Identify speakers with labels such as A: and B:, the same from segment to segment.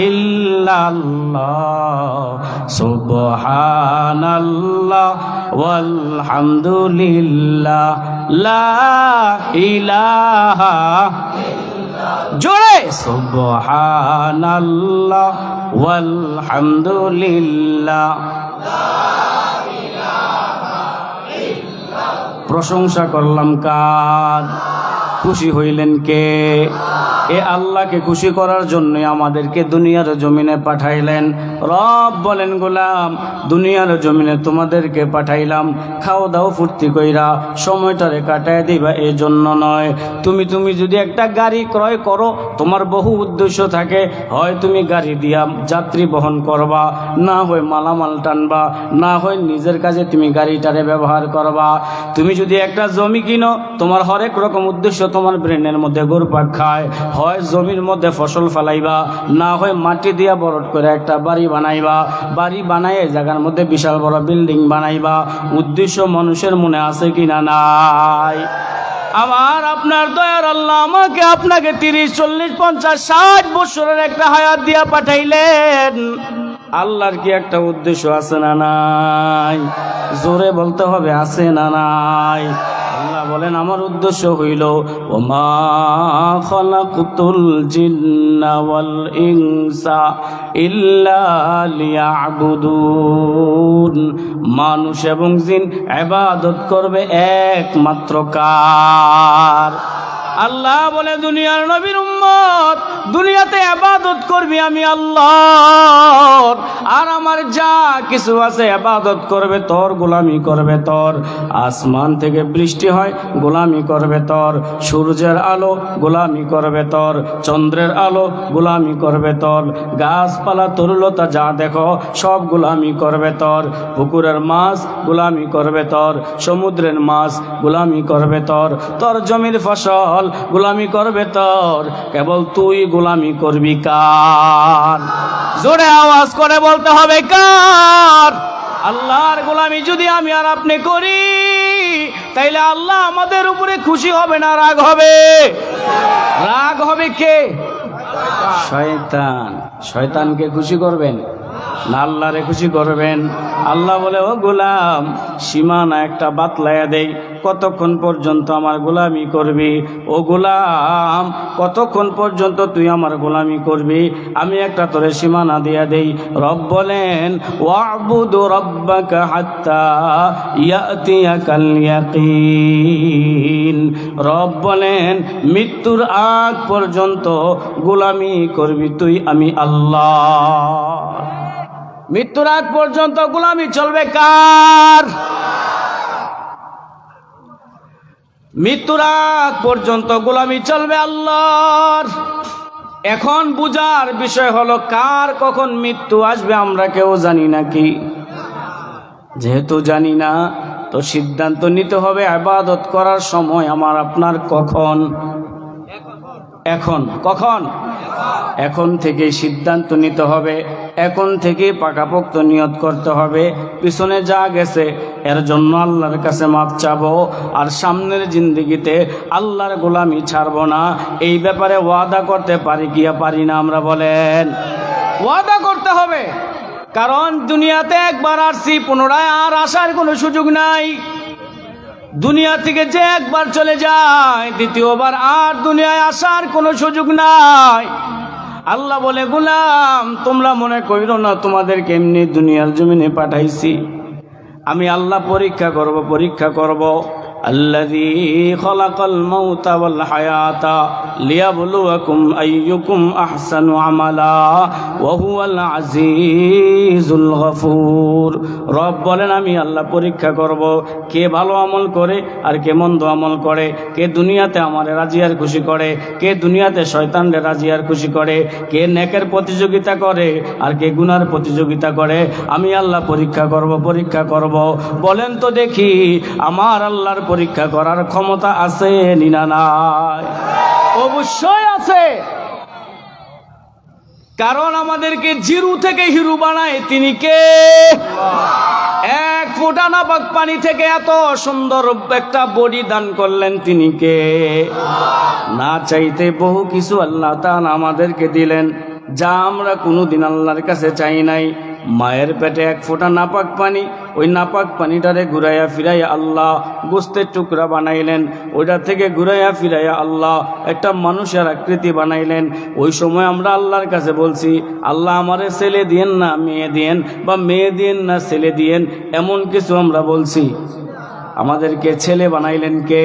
A: ইল্লাল্লাহ সুবহানাল্লাহ ওয়ালহামদুলিল্লাহ লা ইলাহা জোরে সুবহানাল্লাহ ওয়ালহামদুলিল্লাহ। প্রশংসা করলাম কার? খুশি হইলেন কে? এ আল্লাহকে খুশি করার জন্য আমাদেরকে দুনিয়ার জমিনে পাঠাইলেন। রব বলেন, গোলাম দুনিয়ার জমিনে তোমাদেরকে পাঠাইলাম খাও দাও ফুর্তি কইরা সময়টারে কাটায় দিবা, এই জন্য নয়। তুমি যদি একটা গাড়ি ক্রয় করো, তোমার বহু উদ্দেশ্য থাকে। হয় তুমি গাড়ি দিয়া যাত্রী বহন করবা, না হয় মালামাল টানবা, না হয় নিজের কাজে তুমি গাড়িটারে ব্যবহার করবা। তুমি যদি একটা জমি কিনো, তোমার হরেক রকম উদ্দেশ্য তোমার ব্রেনের মধ্যে ঘুরপাক খায়। হয় জমির মধ্যে ফসল ফলাইবা, না হয় মাটি দিয়া বরট করে একটা বাড়ি বানাইবা। বাড়ি বানাই এই জায়গার মধ্যে বিশাল বড় বিল্ডিং বানাইবা। উদ্দেশ্য মানুষের মনে আছে কিনা? নাই। আমার আপনার দয়ার আল্লাহ আমাকে আপনাকে 30, 40, 50, 60 বছরের একটা হায়াত দিয়া পাঠাইলেন। আল্লাহর কি একটা উদ্দেশ্য আছে না নাই? জোরে বলতে হবে, আছে না নাই? আল্লাহ বলেন, আমার উদ্দেশ্য হইল ওমা খালাকতুল জিন্না ওয়াল ইনসা ইল্লা লিয়াবুদুন। মানুষ এবং জিন ইবাদত করবে একমাত্র কার? আল্লাহ বলে, দুনিয়ার নবীর উম্মত দুনিয়াতে ইবাদত করবি আমি আল্লাহর, আর আমার যা কিছু আছে ইবাদত করবে তোর, গোলামি করবে তোর। আসমান থেকে বৃষ্টি হয়, গোলামি করবে তোর। সূর্যের আলো গোলামি করবে তোর, চন্দ্রের আলো গোলামি করবে তোর। গাছপালা তরুলতা যা দেখো সব গোলামি করবে তোর। পুকুরের মাছ গোলামি করবে তোর, সমুদ্রের মাছ গোলামি করবে তোর। তোর জমির ফসল গোলামি করবে তোর। কেবল তুই গোলামি করবি কার? জোরে আওয়াজ করে বলতে হবে কার? আল্লাহর গোলামি যদি আমি আর আপনি করি, তাইলে আল্লাহ আমাদের উপরে খুশি হবে না রাগ হবে? রাগ হবে কে? শয়তান। শয়তানকে খুশি করবেন না আল্লাহরে খুশি করবেন? আল্লাহ বলে, ও গোলাম সীমানা একটা বাতলাইয়া দেই, কতক্ষণ পর্যন্ত আমার গোলামি করবি? ও গোলাম কতক্ষণ পর্যন্ত তুই আমার গোলামি করবি? আমি একটা তোরে সীমানা দিয়া দেই। রব বলেন, ওয়াবুদু রাব্বাকা হাত্তা ইয়াতিয়াকাল ইয়াকিন। রব বলেন, মৃত্যুর আগ পর্যন্ত গোলামি করবি তুই আমি আল্লাহ। মৃত্যুর আগ পর্যন্ত গোলামি চলবে কার? মৃত্যুর আগ পর্যন্ত গোলামি চলবে আল্লাহর। এখন বুঝার বিষয় হলো, কার কখন মৃত্যু আসবে আমরা কেউ জানি নাকি? যেহেতু জানি না, তো সিদ্ধান্ত নিতে হবে ইবাদত করার সময় আমার আপনার কখন? এখন। কখন? এখন থেকে সিদ্ধান্ত নিতে হবে, এখন থেকে পাকাপোক্ত নিয়ত করতে হবে। পিছনে যা গেছে এর জন্য আল্লাহর কাছে মাফ চাবো, আর সামনের জিন্দেগিতে আল্লাহর গোলামি ছাড়বো না। এই ব্যাপারে ওয়াদা করতে পারি কি পারি না? আমরা বলেন, ওয়াদা করতে হবে। কারণ দুনিয়াতে একবার আসছি, পুনরায় আর আসার কোনো সুযোগ নাই। দুনিয়া থেকে যে একবার চলে যায়, দ্বিতীয়বার আর দুনিয়ায় আসার কোনো সুযোগ নাই। আল্লাহ বলে, গোলাম তোমরা মনে কইরো না তোমাদেরকে এমনি দুনিয়ার জমিনে পাঠাইছি। আমি আল্লাহ পরীক্ষা করব। আল্লাযী খালাকাল মাউতা ওয়াল হায়াতা লিয়াবলুয়াকুম আইয়ুকুম আহসানু আমালা ওয়া হুয়াল আজিজুল গফুর। রব বলেন, আমি আল্লাহ পরীক্ষা করব কে ভালো আমল করে আর কে মন্দ আমল করে, কে দুনিয়াতে আমারে রাজি আর খুশি করে, কে দুনিয়াতে শয়তানরে রাজি আর খুশি করে, কে নেকের প্রতিযোগিতা করে আর কে গুনার প্রতিযোগিতা করে। আমি আল্লাহ পরীক্ষা করব। বলেন তো দেখি, আমার আল্লাহর পরীক্ষা করার ক্ষমতা আছে না নাই? অবশ্যই আছে। কারণ আমাদেরকে জিরু থেকে হিরু বানায় তিনি কে? এক ফোঁটা নাপাক পানি থেকে এত সুন্দর একটা বডি দান করলেন তিনি কে? না চাইতে বহু কিছু আল্লাহ তাআলা আমাদেরকে দিলেন। যা আমরা কোনোদিন আল্লাহর কাছে চাই নাই। মায়ের পেটে এক ফোঁটা নাপাক পানি, ওই নাপাক পানিটারে ঘুরাইয়া ফিরাইয়া আল্লাহ গোস্তের টুকরা বানাইলেন, ওইটা থেকে ঘুরাইয়া ফিরাইয়া আল্লাহ একটা মানুষের আকৃতি বানাইলেন। ওই সময় আমরা আল্লাহর কাছে বলছি, আল্লাহ আমারে ছেলে দিয়েন না মেয়ে দিয়েন, বা মেয়ে দিয়েন না ছেলে দিয়েন, এমন কিছু আমরা বলছি? আমাদেরকে ছেলে বানাইলেন কে?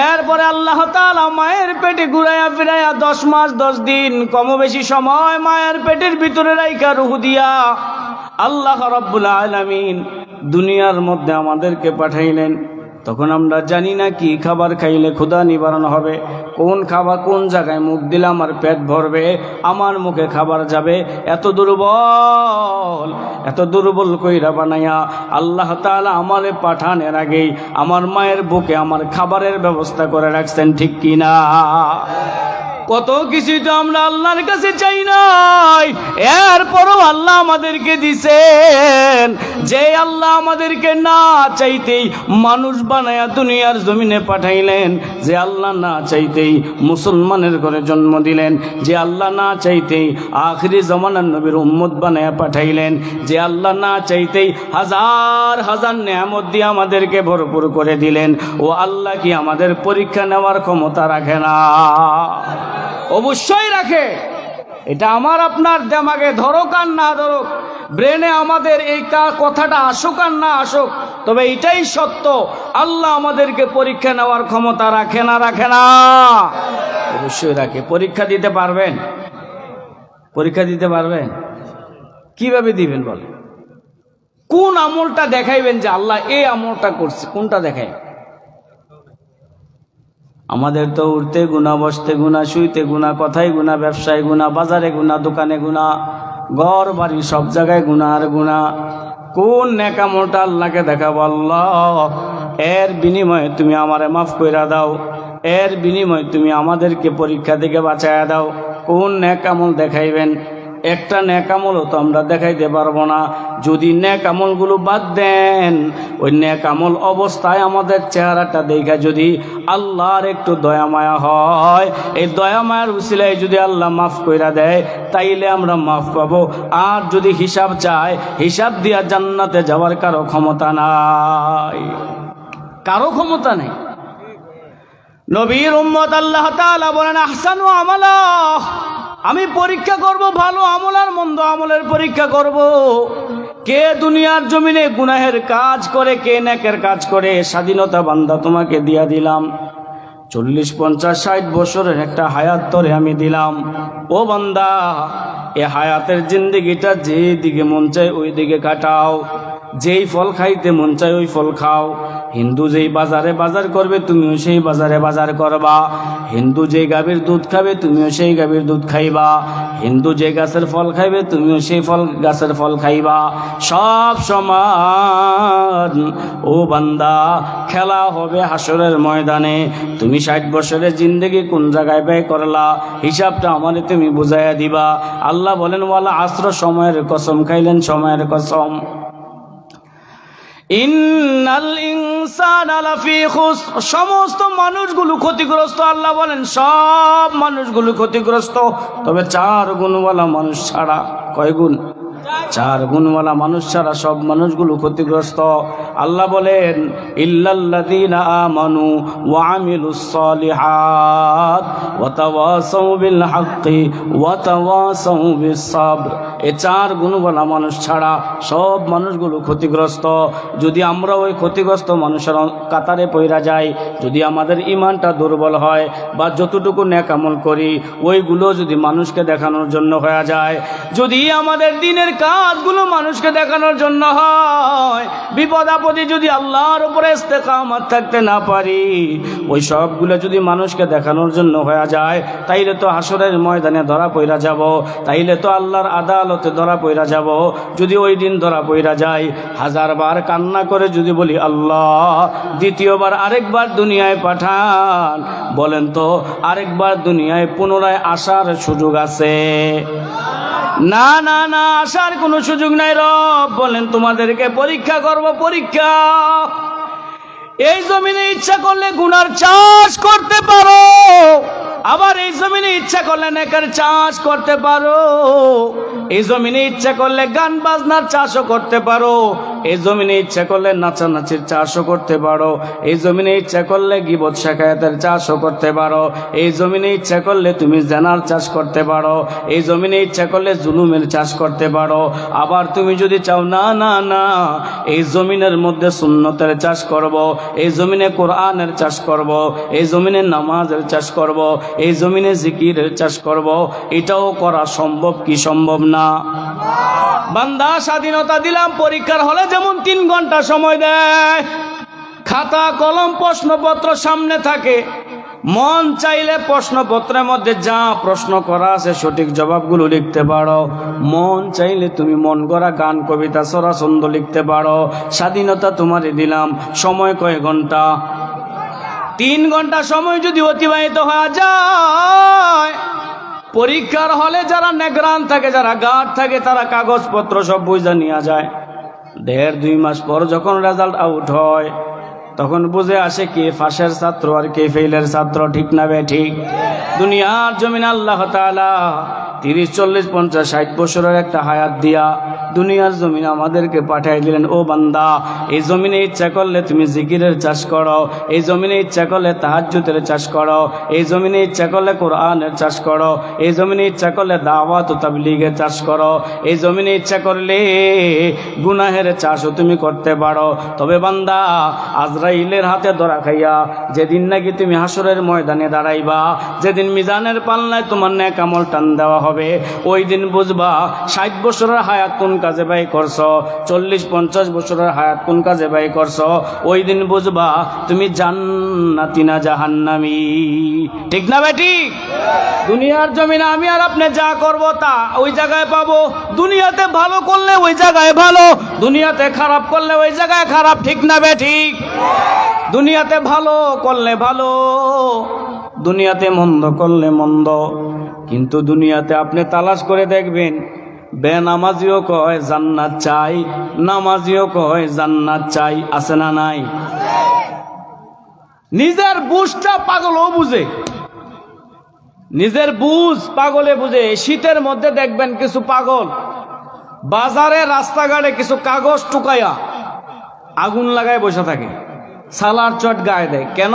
A: এরপরে আল্লাহ তাআলা মায়ের পেটে ঘুরাইয়া ফিরাইয়া 10 মাস 10 দিন কম বেশি সময় মায়ের পেটের ভিতরে রাইখা রূহ দিয়া আল্লাহ রাব্বুল আলামিন দুনিয়ার মধ্যে আমাদেরকে পাঠাইলেন। তখন আমরা জানি না কি খাবার খাইলে ক্ষুধা নিবারণ হবে, কোন খাবার কোন জায়গায় মুখ দিলে আমার পেট ভরবে, আমার মুখে খাবার যাবে। এত দুর্বল কইরা বানাইয়া আল্লাহ তাআলা আমারে পাঠানোর আগেই আমার মায়ের বুকে আমার খাবারের ব্যবস্থা করে রাখছেন, ঠিক কিনা? কত কিছু তো আমরা আল্লাহর কাছে চাই নাই, এরপরও আল্লাহ আমাদেরকে দিছেন। যে আল্লাহ আমাদেরকে না চাইতেই মানুষ বানায়া দুনিয়ার জমিনে পাঠাইলেন, যে আল্লাহ না চাইতেই মুসলমানের ঘরে জন্ম দিলেন, যে আল্লাহ না চাইতেই আখিরি জামানার নবীর উম্মত বানায়া পাঠাইলেন, যে আল্লাহ না চাইতেই হাজার হাজার নেয়ামত দিয়ে আমাদেরকে ভরপুর করে দিলেন, ও আল্লাহ কি আমাদের পরীক্ষা নেওয়ার ক্ষমতা রাখে না? অবশ্যই রাখে। এটা আমার আপনার দিমাগে ধরুক আর না ধরুক, ব্রেনে আমাদের এই কথাটা আসুক আর না আসুক, তবে এটাই সত্য, আল্লাহ আমাদেরকে পরীক্ষা নেওয়ার ক্ষমতা রাখে না? রাখে না? অবশ্যই রাখে। পরীক্ষা দিতে পারবেন? পরীক্ষা দিতে পারবেন? কিভাবে দিবেন বল? কোন আমলটা দেখাইবেন যে আল্লাহ এই আমলটা করছে? কোনটা দেখাই? আমাদের তো উঠতে গুনাহ, বসতে গুনাহ, শুইতে গুনাহ, কথায় গুনাহ, ব্যবসায় গুনাহ, বাজারে গুনাহ, দোকানে গুনাহ, ঘর বাড়ি সব জায়গায় গুনাহ আর গুনাহ। কোন নেক আমলটা আল্লাহকে দেখাবো? আল্লাহ এর বিনিময়ে তুমি আমারে মাফ কইরা দাও, এর বিনিময়ে তুমি আমাদেরকে পরীক্ষা থেকে বাঁচায়া দাও। কোন নেক আমল দেখাইবেন? একটা নেক আমলও তো আমরা দেখাইতে পারবো না। যদি নেক আমলগুলো বাদ দেন, ওই নেক আমল অবস্থায় আমাদের চেহারাটা দেখা যদি আল্লাহর একটু দয়া মায়া হয়, এই দয়া মায়ার উসিলায় যদি আল্লাহ মাফ কইরা দেয়, তাইলে আমরা মাফ পাবো। আর যদি হিসাব চায়, হিসাব দিয়া জান্নাতে যাওয়ার কারো ক্ষমতা নাই, কারো ক্ষমতা নেই। নবীর উম্মত আল্লাহ তাআলা বলেন, আহসানু আমালা, আমি পরীক্ষা করব ভালো আমল আর মন্দ আমলের পরীক্ষা করব। কে দুনিয়ার জমিনে গুনাহের কাজ করে, কে নেকের কাজ করে, স্বাধীনতা বান্দা তোমাকে দিয়া দিলাম। 40, 50, 60 বছরের একটা হায়াত তোরে আমি দিলাম। ও বান্দা, এ হায়াতের জিন্দেগিটা যেই দিকে মন চায় ওই দিকে কাটাও, যেই ফল খাইতে মন চায় ওই ফল খাও। হিন্দু যেই বাজারে বাজার করবে তুমিও সেই বাজারে বাজার করবা। হিন্দু যেই গাভীর দুধ খাবে তুমিও সেই গাভীর দুধ খাইবা। হিন্দু যে গাছের ফল খাইবে তুমিও সেই গাছের ফল খাইবা। সব সমান। ও বান্দা, খেলা হবে হাসরের ময়দানে। তুমি 60 বছরের জিন্দেগি কোন জায়গায় ব্যয় করলা, হিসাবটা আমারে তুমি বুঝাইয়া দিবা। আল্লাহ বলেন, ওয়ালা আসর, সময়ের কসম খাইলেন, সময়ের কসম। ইন্নাল ইনসানা লাফি খুসর, সমস্ত মানুষগুলো ক্ষতিগ্রস্ত। আল্লাহ বলেন সব মানুষগুলো ক্ষতিগ্রস্ত, তবে 4 গুণওয়ালা মানুষ ছাড়া। কয় গুণ? 4 গুণওয়ালা মানুষ ছাড়া সব মানুষগুলো ক্ষতিগ্রস্ত। আল্লাহ বলেন, ইল্লাল্লাযীনা আমানু ওয়া আমিলুস সালিহাত ওয়া তাওয়াসাউ বিল হাক্কি ওয়া তাওয়াসাউ বিস সাবর। এই 4 গুণওয়ালা মানুষ ছাড়া সব মানুষগুলো ক্ষতিগ্রস্ত। যদি আমরা ওই ক্ষতিগ্রস্ত মানুষের কাতারে পইরা যাই, যদি আমাদের ইমানটা দুর্বল হয়, বা যতটুকু নেক আমল করি ওইগুলো যদি মানুষকে দেখানোর জন্য হয়ে যায়, যদি আমাদের দিনের কাজগুলো মানুষকে দেখানোর জন্য হয়, বিপদ আপদে যদি আল্লাহর উপরে ইস্তেকামত থাকতে না পারি, ওই সবগুলো যদি মানুষকে দেখানোর জন্য হয়ে যায়, তাইলে তো হাসরের ময়দানে ধরা পইরা যাব, তাইলে তো আল্লাহর আদালতে ধরা পইরা যাব। যদি ওই দিন ধরা পইরা যায়, 1000 বার কান্না করে যদি বলি, আল্লাহ দ্বিতীয়বার আরেকবার দুনিয়ায় পাঠান, বলেন তো আরেকবার দুনিয়ায় পুনরায় আসার সুযোগ আছে? না না না, আসার কোনো সুযোগ নাই। রব বলেন, তোমাদেরকে পরীক্ষা করব, পরীক্ষা। এই জমিনে ইচ্ছা করলে গুনার চাষ করতে পারো, আবার এই জমিনে ইচ্ছা করলে নেকের চাষ করতে পারো, এই জমিনে ইচ্ছা করলে গান বাজনার চাষও করতে পারো, এই জমিনে ইচ্ছা করলে নাচানাচির চাষও করতে পারো, এই জমিনে ইচ্ছা করলে গীবত শাকায়াতের চাষও করতে পারো, এই জমিনে ইচ্ছা করলে তুমি জেনার চাষ করতে পারো, এই জমিনে ইচ্ছা করলে জুলুমের চাষ করতে পারো। আবার তুমি যদি চাও না না না এই জমিনের মধ্যে সুন্নতের চাষ করব, এই জমিনে কোরআনের চাষ করব, এই জমিনে নামাজের চাষ করব, এই জমিনে জিকিরের চাষ করব, এটাও করা সম্ভব কি সম্ভব না? বান্দা স্বাধীনতা দিলাম, পরীক্ষার হলে যেমন 3 ঘন্টা সময় দেয়, খাতা কলম প্রশ্নপত্র সামনে থাকে, মন চাইলে প্রশ্নপত্রের মধ্যে যা প্রশ্ন করা আছে সঠিক জবাবগুলো লিখতে পারো, মন চাইলে তুমি মন গড়া গান কবিতা ছড়া ছন্দ লিখতে পারো। স্বাধীনতা তোমারে দিলাম, সময় কয় ঘন্টা? 3 ঘন্টা সময় যদি অতিবাহিত হয়ে যায়, পরীক্ষার হলে যারা নেগরান থাকে, যারা গার্ড থাকে, তারা কাগজপত্র সব বুঝা নিয়ে যায়। 1.5-2 মাস পর যখন রেজাল্ট আউট হয়, তখন বুঝে আসে কে ফাঁসের ছাত্র আর কে ফেইলের ছাত্র। ঠিক না বে ঠিক? দুনিয়ার জমিনে আল্লাহ তাআলা 30, 40, 50, 60 বছরের একটা হায়াত দিয়া দুনিয়ার জমিনে আমাদেরকে পাঠিয়ে দিলেন। ও বান্দা, এই জমিনে ইচ্ছা করলে তুমি জিকিরের চাষ করো, এই জমিনে ইচ্ছা করলে তাহাজ্জুদের চাষ করো, এই জমিনে ইচ্ছা করলে কোরআনের চাষ করো, এই জমিনে ইচ্ছা করলে দাওয়াত ও তাবলীগের চাষ করো, এই জমিনে ইচ্ছা করলে গুনাহের চাষও তুমি করতে পারো। তবে বান্দা, আজরাইলের হাতে ধরা খাইয়া যেদিন নাকি তুমি হাসরের ময়দানে দাঁড়াইবা, যেদিন মিজানের পাল্লায় তোমার নেক আমল টান দেওয়া হবে, ওই দিন বুঝবা 60 বছরের হায়াত কোন কাজে ব্যয় করছো, 40-50 বছরের হায়াত কোন কাজে ব্যয় করছো। ওই দিন বুঝবা তুমি জান্নাতি না জাহান্নামী। ঠিক না বেটি? দুনিয়ার জমিনে আমি আর আপনি যা করব তা ওই জায়গায় পাবো। দুনিয়াতে ভালো করলে ওই জায়গায় ভালো, দুনিয়াতে খারাপ করলে ওই জায়গায় খারাপ। ঠিক না বেটি? দুনিয়াতে ভালো করলে ভালো, দুনিয়াতে মন্দ করলে মন্দ। কিন্তু দুনিয়াতে আপনি তালাশ করে দেখবেন, বেনামাজিও কয় জান্নাত চাই, নামাজিও কয় জান্নাত চাই। আছে না নাই? নিজের বুঝটা পাগলও বুঝে, নিজের বুঝ পাগলে বুঝে। শীতের মধ্যে দেখবেন কিছু পাগল বাজারে রাস্তাঘাটে কিছু কাগজ টুকাইয়া আগুন লাগায় বসে থাকে, সালার চট গায়ে দেয়। কেন?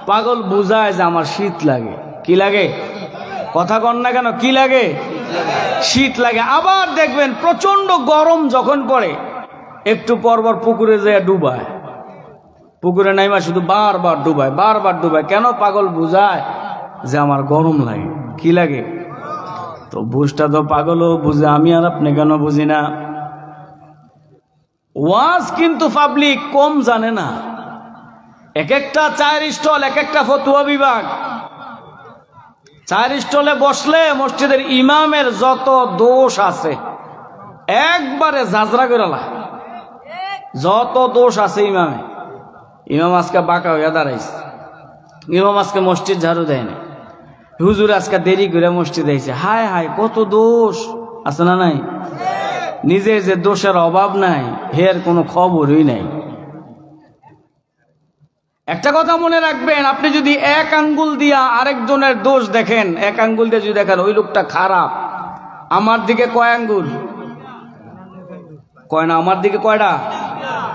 A: পাগল বুঝায় যে আমার শীত লাগে। কি লাগে? কথা কন না কেন? কি লাগে? শীত লাগে। আবার দেখবেন প্রচন্ড গরম যখন পড়ে, একটু পরপর পুকুরে যায় ডুবায়, পুকুরে নাইমা শুধু বারবার ডুবায়, বারবার ডুবায়। কেন? পাগল বুঝায় যে আমার গরম লাগে। কি লাগে? তো বুঝটা তো পাগলও বুঝে, আমি আর আপনি কেন বুঝি না? ওয়াজ কিন্তু পাবলিক কম জানে না। এক একটা 4 স্টল, এক একটা ফতুয়া বিভাগ। 4 স্টলে বসলে মসজিদের ইমামের যত দোষ আছে একবারে ঝাঁঝরা করে লা। যত দোষ আছে ইমামে, ইমাম আজকে বাঁকা হইয়া দাঁড়াইছে, ইমাম আজকে মসজিদ ঝাড়ু দেয় না, হুজুর আজকে দেরি করে মসজিদ আইছে। হায় হায়, কত দোষ আছে না নাই? নিজে যে দোষের অভাব নাই, হের কোনো খবরই নাই। একটা কথা মনে রাখবেন, আপনি যদি এক আঙ্গুল দিয়া আরেকজনের দোষ দেখেন, এক আঙ্গুল দিয়ে যদি দেখেন ওই লোকটা খারাপ, আমার দিকে কয় আঙ্গুল? কয় না, আমার দিকে কয়টা?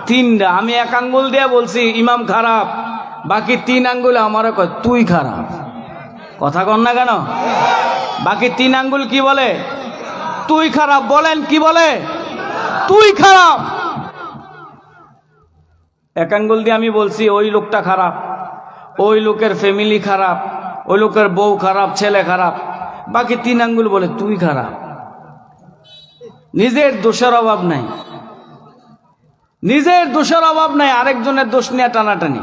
A: 3টা। আমি এক আঙ্গুল দিয়ে বলছি ইমাম খারাপ, বাকি 3 আঙ্গুলে আমারও কয় তুই খারাপ। কথা কন না কেন? বাকি 3 আঙ্গুল কি বলে? তুই খারাপ। বলেন কি বলে? তুই খারাপ। এক আঙ্গুল দিয়ে আমি বলছি ওই লোকটা খারাপ, ওই লোকের ফ্যামিলি খারাপ, ওই লোকের বউ খারাপ, ছেলে খারাপ। বাকি 3 আঙ্গুল বলে তুই খারাপ। নিজের দোষের অভাব নাই, নিজের দোষের অভাব নাই, আরেকজনের দোষ নিয়ে টানাটানি।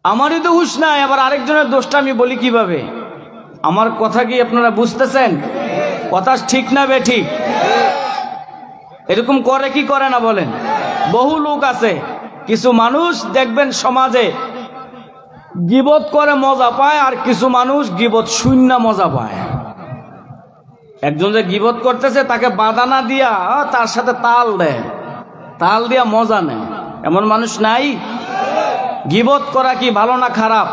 A: আমারই তো হুঁশ নাই, আবার আরেকজনের দোষটা আমি বলি কিভাবে? আমার কথা কি আপনারা বুঝতেছেন? কথা ঠিক না বে ঠিক? এরকম করে কি করে না বলেন? বহু লোক আছে, কিছু মানুষ দেখবেন সমাজে গীবত করে মজা পায়, আর কিছু মানুষ গীবত শূন্য মজা পায়। একজন যে গীবত করতেছে তাকে বাধা না দিয়া তার সাথে তাল দেয়, তাল দিয়া মজা নেয়। এমন মানুষ নাই? গীবত করা কি ভালো না খারাপ?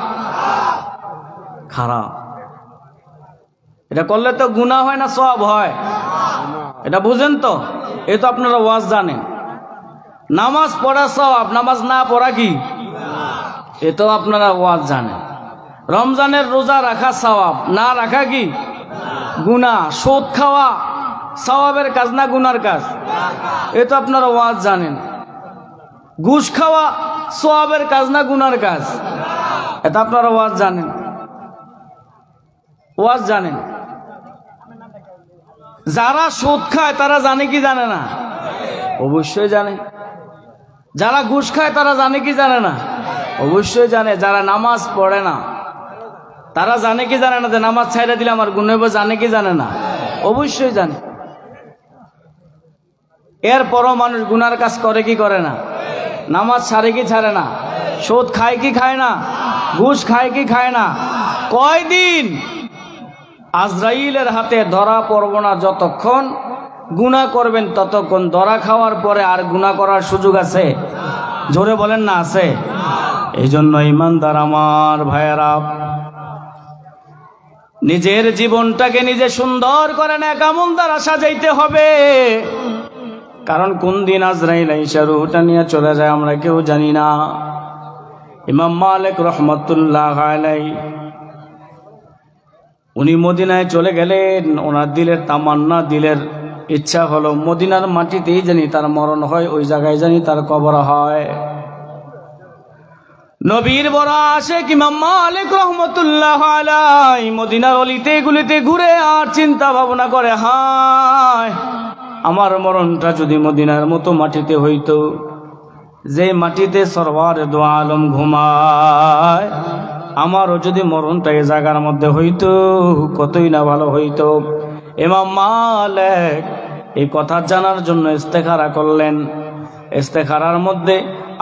A: খারাপ। এটা করলে তো গুনাহ হয় না সওয়াব হয়? এটা বুঝেন তো? এই তো আপনারা ওয়াজ জানেন। নামাজ পড়া সওয়াব, নামাজ না পড়া কি? এ তো আপনারা ওয়াজ জানেন। রমজানের রোজা রাখা সওয়াব, না রাখা কি গুনাহ। সুদ খাওয়া সওয়াবের কাজ না গুনার কাজ? এ তো আপনারা ওয়াজ জানেন। ঘুষ খাওয়া সওয়াবের কাজ না গুনার কাজ? এটা আপনারা ওয়াজ জানেন, ওয়াজ জানেন। যারা সুদ খায় তারা জানে কি জানে না? অবশ্যই জানে। যারা ঘুষ খায় তারা জানে কি জানে না? অবশ্যই জানে। যারা নামাজ পড়ে না তারা জানে কি জানে না যে নামাজ ছাইড়া দিলে আমার গুনাহ হবে? জানে কি জানে না? অবশ্যই জানে। এরপরও মানুষ গুনার কাজ করে কি করে না? নামাজ ছাড়ে কি ছাড়ে না? সুদ খায় কি খায় না? ঘুষ খায় কি খায় না? কয়দিন আজরাইলের হাতে ধরা পড়ব না যতক্ষণ গুনাহ করবেন ততক্ষণ। ধরা খাওয়ার পরে আর গুনাহ করার সুযোগ আছে? জোরে বলেন না আছে? এই জন্য ইমানদার আমার ভাইয়েরা, নিজের জীবনটাকে নিজে সুন্দর করে নেক আমল দ্বারা সাজাইতে হবে। কারণ কোন দিন আজরাইল আইসা রূহটা নিয়ে চলে যায় আমরা কেউ জানি না। ইমাম মালিক রহমতুল্লাহ আলাইহি উনি মদিনায় চলে গেলেন। ওনার দিলের তামান্না, দিলের ইচ্ছা হলো মদিনার মাটিতেই জানি তার মরণ হয়, ওই জায়গায় জানি তার কবর হয়। নবীর বড় আশিক ইমাম মালিক রহমতুল্লাহ আলাইহি মদিনার অলিতে গুলিতে ঘুরে আর চিন্তা ভাবনা করে, হায় আমার মরণটা যদি মদিনার মতো মাটিতে হইতো, যে মাটিতে সরওয়ারে দো আলম ঘুমায়, আমারও যদি মরণটা এই জায়গার মধ্যে হইতো কতই না ভালো হইতো। ইমাম মালিক এই কথা জানার জন্য ইস্তেখারা করলেন। ইস্তেখারার মধ্যে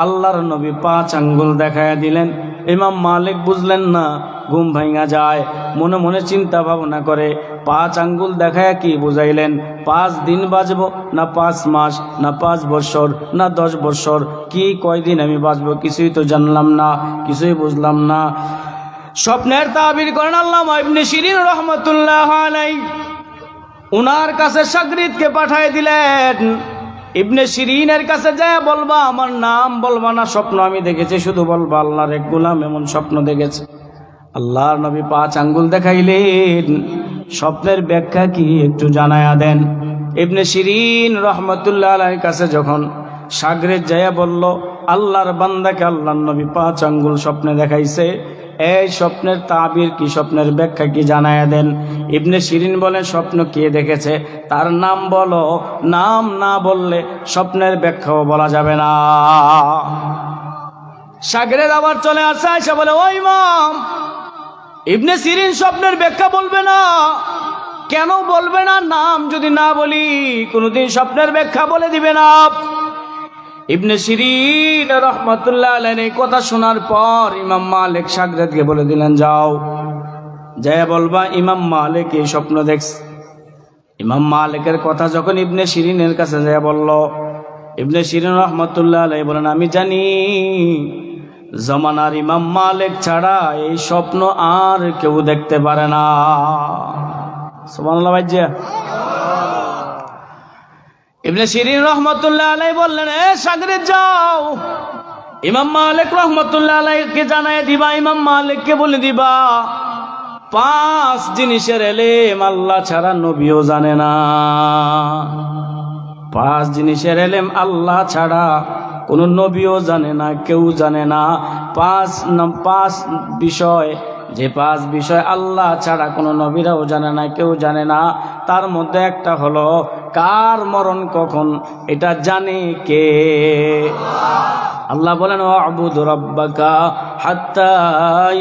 A: আল্লাহর নবী 5 আঙ্গুল দেখায়া দিলেন। ইমাম মালিক বুঝলেন না, ঘুম ভাঙা যায়, মনে মনে চিন্তা ভাবনা করে 5 আঙ্গুল দেখায়া কি বুঝাইলেন? 5 দিন বাঁচবো না 5 মাস না 5 বছর না 10 বছর, কি কয়দিন আমি বাঁচবো কিছুই তো জানলাম না, কিছুই বুঝলাম না। স্বপ্নের তাবির করেন আল্লামা ইবনে শিরিন রহমাতুল্লাহ আলাইহি। উনার কাছে শাগরিদকে পাঠিয়ে দিলেন, ইবনে শিরিনের কাছে যায় বলবা আমার নাম বলবা না, স্বপ্ন আমি দেখেছি শুধু বলবা আল্লাহর এক গোলাম এমন স্বপ্ন দেখেছে। আল্লাহর নবী 5 আঙ্গুল দেখাইলেন, স্বপ্নের ব্যাখ্যা কি একটু জানায়া দেন। ইবনে শিরিন রহমাতুল্লাহ আলাইহির কাছে যখন শাগরিদ যায় বলল আল্লাহর বান্দাকে আল্লাহর নবী 5 আঙ্গুল স্বপ্নে দেখাইছে, এই স্বপ্নের তাবির কি, স্বপ্নের ব্যাখ্যা কি জানায়া দেন। ইবনে শিরিন বলেন স্বপ্ন কে দেখেছে তার নাম বলো, নাম না বললে স্বপ্নের ব্যাখ্যাও বলা যাবে না। শাগরিদ আবার চলে আসে, এসে বলে ও ইমাম, ইবনে শিরিন স্বপ্নের ব্যাখ্যা বলবে না কেন? বলবে না, নাম যদি না বলি কোনদিন স্বপ্নের ব্যাখ্যা বলে দিবে না। ইবনে শিরিন রহমাতুল্লাহ আলাইহি কথা শোনার পর ইমাম মালিক শাগরিদকে বলে দিলেন, যাও যায় বলবা ইমাম মালিক এই স্বপ্ন দেখছে। ইমাম মালিকের কথা যখন ইবনে শিরিনের কাছে যায় বলল, ইবনে শিরিন রহমাতুল্লাহ আলাইহি বলেন আমি জানি জমানার ইমাম মালিক ছাড়া এই স্বপ্ন আর কেউ দেখতে পারে না। সুবহানাল্লাহ ভাইজা। ইবনে শিরিন রহমাতুল্লাহ আলাইহি বললেন, এ শাগরিদ যাও ইমাম মালিক রহমাতুল্লাহ আলাইহিকে জানায় দিবা, ইমাম মালিককে বলে দিবা 5 জিনিসের এলেম আল্লাহ ছাড়া নবীও জানে না। 5 জিনিসের এলেম আল্লাহ ছাড়া কোন নবীও জানে না, কেউ জানে না। 5 বিষয়, যে 5 বিষয় আল্লাহ ছাড়া কোনো নবীরাও জানে না, কেউ জানে না। তার মধ্যে একটা হলো কার মরণ কখন, এটা জানে কে? আল্লাহ বলেন ওয়াবুদ রাব্বাকা হাত্তা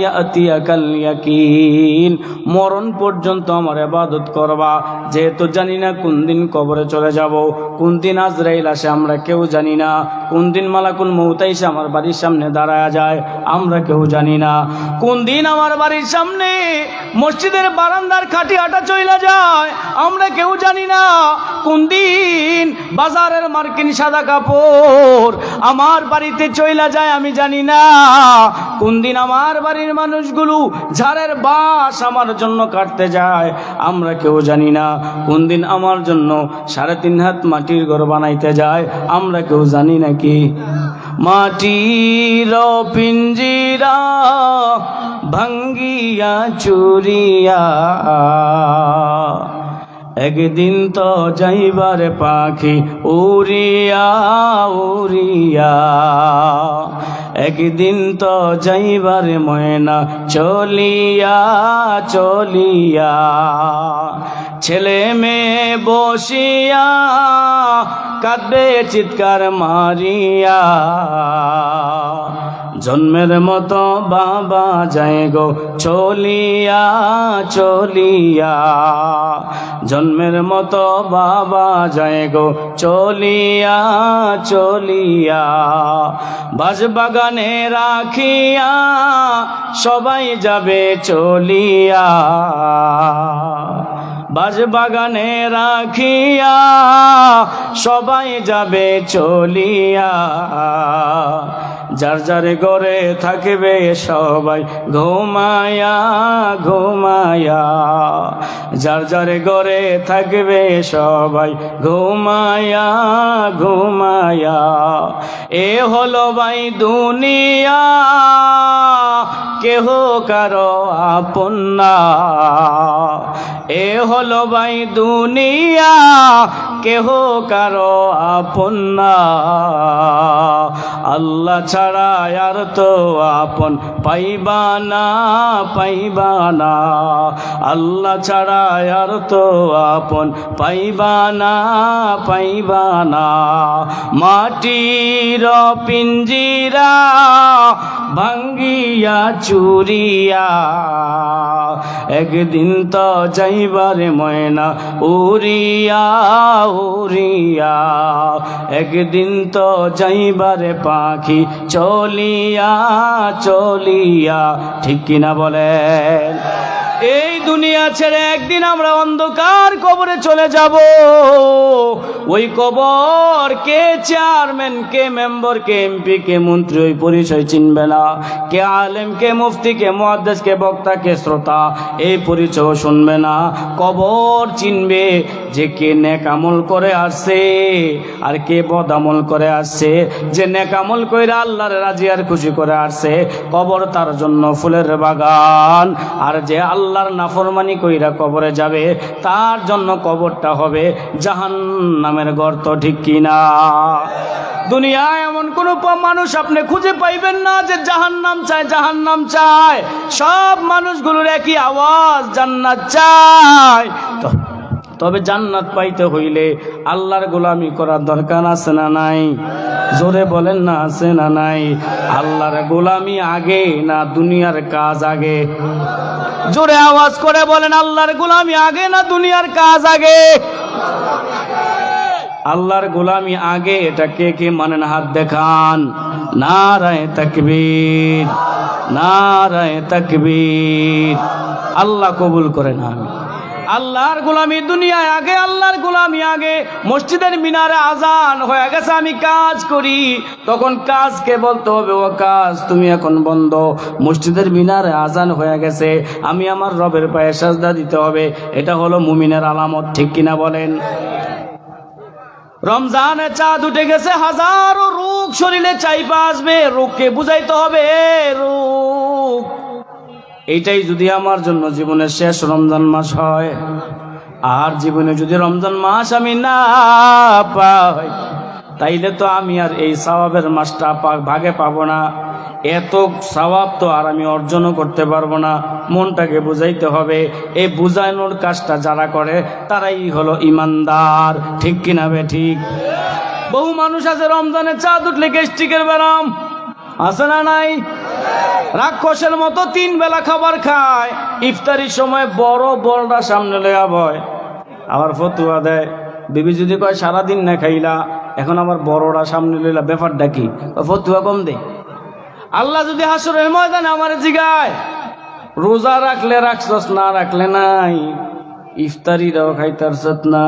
A: ইয়াতিয়াকাল ইয়াকিন, মরণ পর্যন্ত আমার ইবাদত করবা, যেহেতু জানি না কোন দিন কবরে চলে যাব, কোন দিন আজরাইল আসে আমরা কেউ জানি না, কোন দিন মালাকুল মউত এসে আমার বাড়ির সামনে দাঁড়ায়া যায় আমরা কেউ জানি না, কোন দিন আমার বাড়ির সামনে মসজিদের বারান্দার খাটিয়াটা চইলা যায় আমরা কেউ জানি না, কোন দিন বাজারের মার্কিন সাদা কাপড় আমার বাড়িতে চইলা যায় আমি জানি না, কোন দিন আমার বাড়ির মানুষগুলো ঝাড়ের বাঁশ আমার জন্য কাটতে যায় আমরা কেউ জানি না। কোন দিন আমার জন্য 3.5 হাত মাটির ঘর বানাইতে যায় আমরা কেউ জানি নাকি। মাটির পিঞ্জিরা ভাঙ্গিয়া চুরিয়া একদিন তো যাইবার পাখি উড়িয়া উড়িয়া, একদিন তো যাইবার ময়না চলিয়া চলিয়া। ছেলে মেয়ে বসিয়া কাঁদবে চিৎকার মারিয়া, জন্মের মতো বাবা যায় গো চলিয়া চলিয়া, জন্মের মতো বাবা যায় গো চলিয়া চলিয়া। বাঁশবাগানে রাখিয়া সবাই যাবে চলিয়া, বাঁশবাগানে রাখিয়া সবাই যাবে চলিয়া। যার যার ঘরে থাকবে সবাই ঘুমায়া ঘুমায়া, যার যার ঘরে থাকবে সবাই ঘুমায়া ঘুমায়া। এ হলো ভাই দুনিয়া কেহ কারো আপন না, এ হলো ভাই দুনিয়া কেহ কারো আপন না। আল্লাহ ছাড়া আর তো আপন পাইবা না পাইবা না, আল্লাহ ছাড়া আর তো আপন পাইবা না পাইবা না। মাটির পিঞ্জিরা ভাঙ্গিয়া চুরিয়া একদিন তো যাইবার ময়না উড়িয়া উড়িয়া, একদিন তো যাইবারে পাখি চলিয়া চলিয়া। ঠিক কিনা বলেন? এই দুনিয়া ছেড়ে একদিন আমরা অন্ধকার কবরে চলে যাব। ওই কবর কে চেয়ারম্যান, কে মেম্বার, কে এমপি, কে মন্ত্রী ওই পরিচয় চিনবে না। কে আলেম, কে মুফতি, কে মুহাদ্দিস, কে বক্তা, কে শ্রোতা এই পরিচয় শুনবে না। কবর চিনবে যে কে নেক আমল করে আসছে আর কে বদ আমল করে আসছে। যে নেক আমল কইরা আল্লাহর রাজি আর খুশি করে আসছে কবর তার জন্য ফুলের বাগান, আর যে আল্লাহর নাফরমানি কইরা কবরে যাবে তার জন্য কবরটা হবে জাহান্নামের গর্ত। ঠিক কিনা? দুনিয়ায় এমন কোন মানুষ আপনি খুঁজে পাইবেন না যে জাহান্নাম চায় জাহান্নাম চায়। সব মানুষগুলোর একই আওয়াজ, জান্নাত চায়। তবে জান্নাত পাইতে হইলে আল্লাহর গোলামি করার দরকার আছে না নাই? জোরে বলেন না, আছে না নাই? আল্লাহর গোলামি আগে না দুনিয়ার কাজ আগে? জোরে আওয়াজ করে বলেন, আল্লাহর গোলামি আগে না দুনিয়ার কাজ আগে? আল্লাহর গোলামি আগে। এটা কে কে মানেন হাত দেখান। নারায়ে তাকবীর, নারায়ে তাকবীর। আল্লাহ কবুল করেন। আমি আল্লাহর গোলামি দুনিয়ায় আগে, আল্লাহর গোলামি আগে। মসজিদের মিনারে আজান হয়ে গেছে, আমি কাজ করি, তখন কাজকে বলতে হবে ও কাজ তুমি এখন বন্ধ। মসজিদের মিনারে আজান হয়ে গেছে, আমি আমার রবের পায়ে সাজদা দিতে হবে। এটা হলো মুমিনের আলামত। ঠিক কিনা বলেন? রমজানে চাঁদ উঠে গেছে, হাজারো রোগ শরীরে চাইপা আসবে, রোগকে বুঝাইতে হবে রোগ। এইটাই যদি আমার জন্য জীবনের শেষ রমজান মাস হয়, আর জীবনে যদি রমজান মাস আমি না পাই, তাইলে তো আমি আর এই সওয়াবের মাসটা ভাগে পাবো না। এত সওয়াব তো আর আমি অর্জনও করতে পারবো না। মনটাকে বুঝাইতে হবে। এই বুঝানোর কাজটা যারা করে তারাই হলো ইমানদার। ঠিক কিনা বে ঠিক? বহু মানুষ আছে রমজানে চাঁদ উঠলে গ্যাস্ট্রিকের ব্যারাম, আছে না নাই? রাক্ষসের মতো 3 বেলা খাবার খায়, ইফতারির সময় বড় বড়টা সামনে লইয়া বয়, আবার ফতুয়া দেয়। বিবি যদি কয় সারাদিন না খাইলা, এখন আবার বড়টা সামনে লইলা, ব্যাপারটা কি? ফতুয়া কম দে। আল্লাহ যদি হাসরের ময়দানে আমার জিগায়, রোজা রাখলে রাখছস, না রাখলে নাই, ইফতারিরাও খাইতারছত না,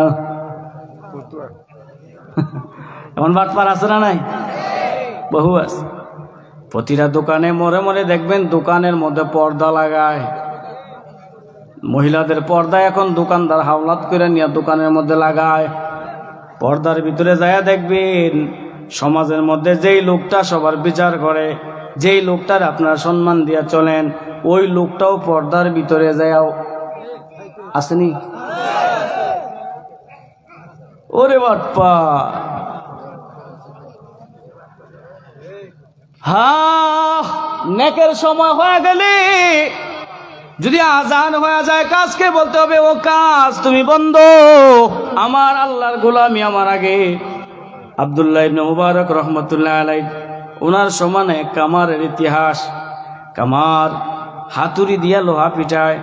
A: এমন বাটপার আছে না নাই? বহু আছে। প্রতিটা দোকানে মোড়ে মোড়ে দেখবেন দোকানের মধ্যে পর্দা লাগায়। মহিলাদের পর্দা এখন দোকানদার হাওলাত করে নিয়ে দোকানের মধ্যে লাগায়। পর্দার ভিতরে যায় দেখবেন সমাজের মধ্যে যেই লোকটা সবার বিচার করে, যেই লোকটার আপনারা সম্মান দিয়া চলেন, ওই লোকটাও পর্দার ভিতরে যাও আসেনি। ওরে বাপ্পা, নেকের সময় হয়ে গেলে যদি আজান হয়ে যায় কাজকে বলতে হবে, ও কাজ তুমি বন্ধ, আমার আল্লাহর গোলামি আমার আগে। আব্দুল্লাহ ইবনে মুবারক রহমতুল্লাহ আলাইহি, ওনার সমানে কামারের ইতিহাস। কামার হাতুড়ি দিয়া লোহা পিটায়,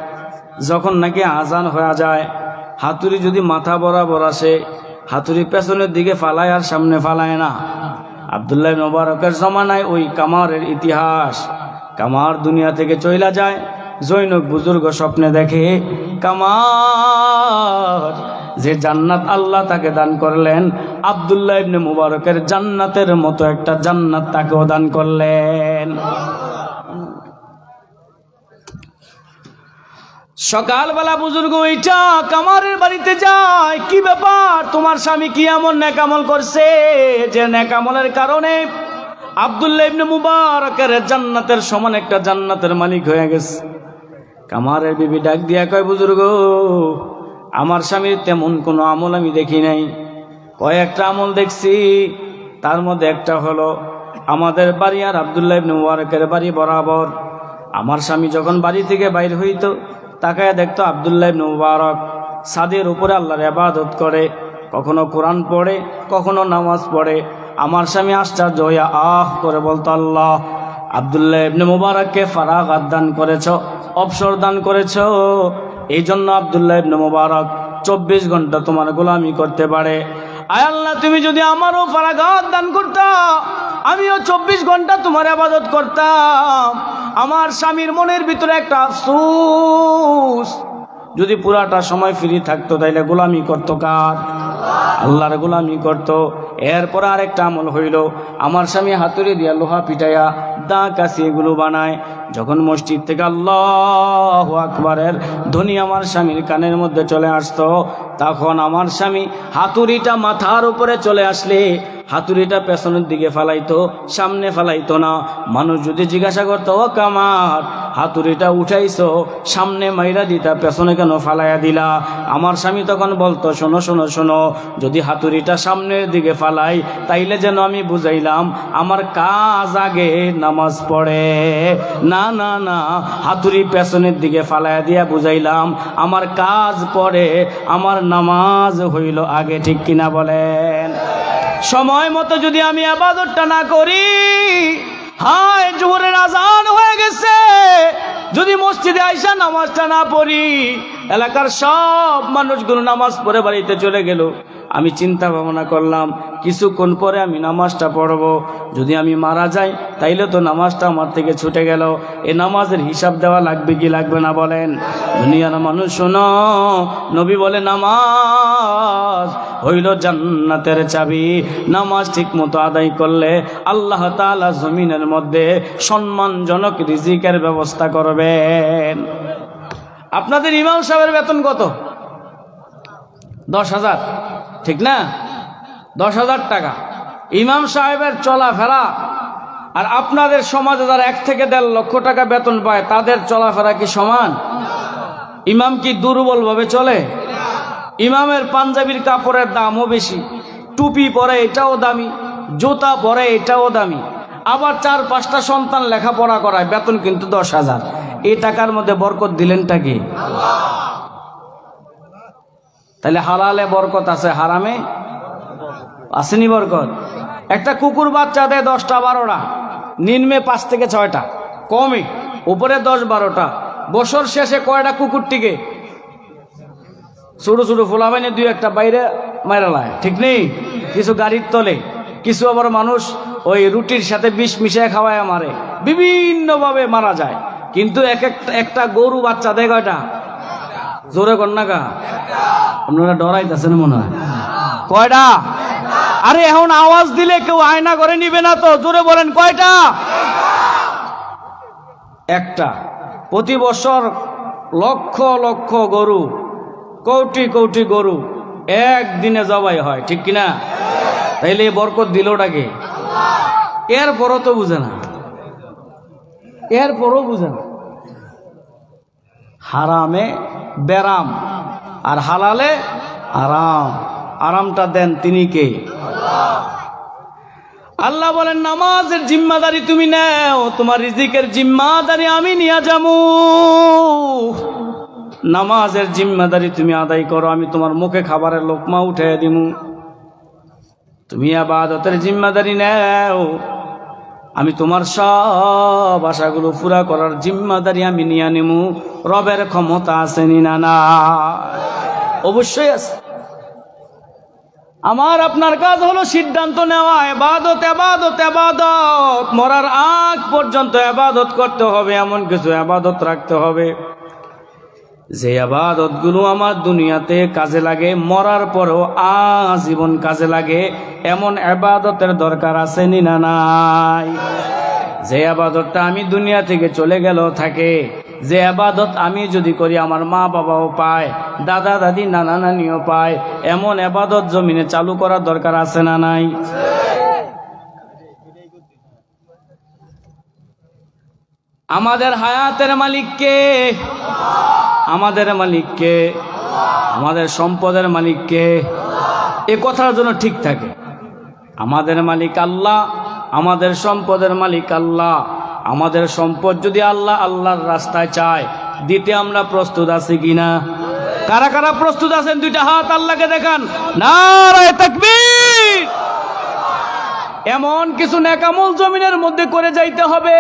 A: যখন নাকি আজান হয়ে যায় হাতুড়ি যদি মাথা বরাবর আসে, হাতুড়ি পেছনের দিকে ফালায় আর সামনে ফালায় না। আব্দুল্লাহ ইবনে মুবারকের জমানায় ওই কামারের ইতিহাস। কামার দুনিয়া থেকে চইলা যায়, জৈনক বুজুর্গ স্বপ্নে দেখে কামার যে জান্নাত আল্লাহ তাকে দান করলেন, আব্দুল্লাহ ইবনে মুবারকের জান্নাতের মতো একটা জান্নাত তাকেও দান করলেন। সকালবেলা বুজুর্গ ওইটা কামারের বাড়িতে যায়, কি ব্যাপার তোমার স্বামী কি এমন নেকামল করছে যে নেকামলের কারণে আব্দুল্লাহ ইবনে মুবারকের জান্নাতের সমান একটা জান্নাতের মালিক হয়ে গেছে। কামারের বিবি ডাক দিয়া কয়, বুজুর্গ আমার স্বামীর তেমন কোনো আমল আমি দেখি নাই, কয়েকটা আমল দেখছি, তার মধ্যে একটা হলো আমাদের বাড়ি আর আব্দুল্লাহ ইবনে মুবারকের বাড়ি বরাবর। আমার স্বামী যখন বাড়ি থেকে বাইর হইতো তাকায় দেখতো আব্দুল্লাহ ইবনে মুবারক ছাদের উপরে আল্লাহর ইবাদত করে, কখনো কোরআন পড়ে কখনো নামাজ পড়ে। আমার স্বামী আশ্চর্য হইয়া আহ করে বলতো, আল্লাহ আব্দুল্লাহ ইবনে মুবারককে ফারাগাত দান করেছ, অবসর দান করেছ, এই জন্য আব্দুল্লাহ ইবনে মুবারক 24 ঘন্টা তোমার গোলামি করতে পারে। আয় আল্লাহ, তুমি যদি আমারও ফারাগাত দান করতা, আমিও 24 ঘন্টা তোমার ইবাদত করতাম। আমার স্বামীর মনের ভিতরে একটা আফসোস, যদি পুরাটা সময় ফ্রি থাকতো তাইলে গোলামি করতো কার? আল্লাহর গোলামি করতো। এরপর আরেকটা আমল হইল, আমার স্বামী হাতুড়ি দিয়া লোহা পিটাইয়া দা কাশি এগুলো বানায়। যখন মসজিদ থেকে আল্লাহু আকবারের ধ্বনি আমার স্বামীর কানের মধ্যে চলে আসতো, তখন আমার স্বামী হাতুড়িটা মাথার উপরে চলে আসলে হাতুড়িটা পেছনের দিকে ফালাইতো, সামনে ফালাইতো না। মানুষ যদি জিজ্ঞাসা করতো, ও কামার হাতুড়িটা উঠাইছো, সামনে মাইরা দিতা, পেছনে কেন ফালাইয়া দিলা? আমার স্বামী তখন বলতো, শোনো শোনো শোনো, যদি হাতুড়িটা সামনের দিকে ফালাই তাইলে যেন আমি বুঝাইলাম আমার কাজ আগে নামাজ পড়ে, না না না, হাতুড়ি পেছনের দিকে ফালাইয়া দিয়া বুঝাইলাম আমার কাজ পড়ে, আমার নামাজ হইল আগে। ঠিক কিনা বলেন? সময় মতো যদি আমি ইবাদতটা না করি, হায় জোহরের আজান হয়ে গেছে, যদি মসজিদে আইসা নামাজটা না পড়ি, এলাকার সব মানুষগুলো নামাজ পড়ে বাড়িতে চলে গেল, আমি চিন্তা ভাবনা করলাম কিছুক্ষণ পরে আমি নামাজটা পড়ব, যদি আমি মারা যাই তাইলে তো নামাজটা আমার থেকে ছুটে গেল। এ নামাজের হিসাব দেওয়া লাগবে কি লাগবে না বলেন? দুনিয়ার মানুষ শোনো, নবী বলে নামাজ হইল জান্নাতের চাবি। নামাজ ঠিক মতো আদায় করলে আল্লাহ তাআলা জমিনের মধ্যে সম্মানজনক রিজিকের ব্যবস্থা করবেন। আপনাদের ইমাম সাহেবের বেতন কত? 10,000, ঠিক না? 10,000 টাকা ইমাম সাহেবের চলাফেরা। আর আপনাদের সমাজে যারা 1 থেকে 1.5 লক্ষ টাকা বেতন পায় তাদের চলাফেরা কি সমান? ইমাম কি দুর্বল ভাবে চলে? ইমামের পাঞ্জাবির কাপড়ের দামও বেশি, টুপি পরে এটাও দামি, জুতা পরে এটাও দামি, আবার 4-5টা সন্তান লেখাপড়া করায়, বেতন কিন্তু 10,000। এই টাকার মধ্যে বরকত দিলেনটা কি? তাহলে হালালে বরকত আছে, হারামে আসেনি বরকত? একটা কুকুর বাচ্চা দেয় 10টা 12টা, নিম্নে 5 থেকে 6টা, কমে উপরে 10-12টা। বছর শেষে কয়টা কুকুর টিকে? ছোট ছোট ফোলা বাইনে 2-1টা বাইরে মাইরা লায়, ঠিক নেই? কিছু গাড়ির তলে, কিছু আবার মানুষ ওই রুটির সাথে বিষ মিশিয়ে খাওয়ায় মারে, বিভিন্ন ভাবে মারা যায়। কিন্তু একটা গরু বাচ্চা দেয় কয়টা? জোরে কন্যাকা, আপনারা ডরাইতেছেন মনে হয়। কয়টা? আরে এখন আওয়াজ দিলে কেউ আয়না করে নিবে না তো, জোরে বলেন কয়টা? একটা। প্রতি বছর লক্ষ লক্ষ গরু, কোটি কোটি গরু একদিনে জবাই হয়, ঠিক কিনা? তাইলে বরকত দিলটাকে? এরপরও তো বুঝে না, এরপরও বুঝে না। হারামে বেরাম আর হালালে আরাম। আরামটা দেন তিনি কে? আল্লাহ বলেন নামাজের জিম্মাদারি তুমি নাও, তোমার রিজিকের জিম্মাদারি আমি নিয়ে যাবো। নামাজের জিম্মাদারি তুমি আদায় করো, আমি তোমার মুখে খাবারের লোকমা উঠে দিমু। তুমি ইবাদতের জিম্মাদারি নাও, আমি তোমার সব আশাগুলো পুরা করার জিম্মাদারি আমি নিয়ে নিমু। রবের ক্ষমতা আছে না? না, অবশ্যই আছে। আমার আপনার কাজ হলো সিদ্ধান্ত নেওয়া, ইবাদত ইবাদত ইবাদত। মরার আগ পর্যন্ত ইবাদত করতে হবে, এমন কিছু ইবাদত রাখতে হবে যে ইবাদত গুলো আমার দুনিয়াতে কাজে লাগে, মরার পরেও আজীবন কাজে লাগে। এমন ইবাদতের দরকার আছে না? নাই। যে ইবাদতটা আমি দুনিয়া থেকে চলে গেলেও থাকে, যে ইবাদত আমি যদি করি আমার মা বাবাও পায়, দাদা দাদি নানা নানিও পায়, এমন ইবাদত জমিনে চালু করার দরকার আছে না? নাই। আমাদের হায়াতের মালিক কে? আমাদের মালিক কে? আমাদের সম্পদের মালিক কে? এ কথার জন্য ঠিক থাকে। আমাদের মালিক আল্লাহ, আমাদের সম্পদের মালিক আল্লাহ। আমাদের সম্পদ যদি আল্লাহ আল্লাহর রাস্তায় চায় দিতে আমরা প্রস্তুত আছি কিনা? কারা কারা প্রস্তুত আছেন? দুইটা হাত আল্লাহকে দেখান। নারায়ে তাকবীর। এমন কিছু নেকামল জমিনের মধ্যে করে যাইতে হবে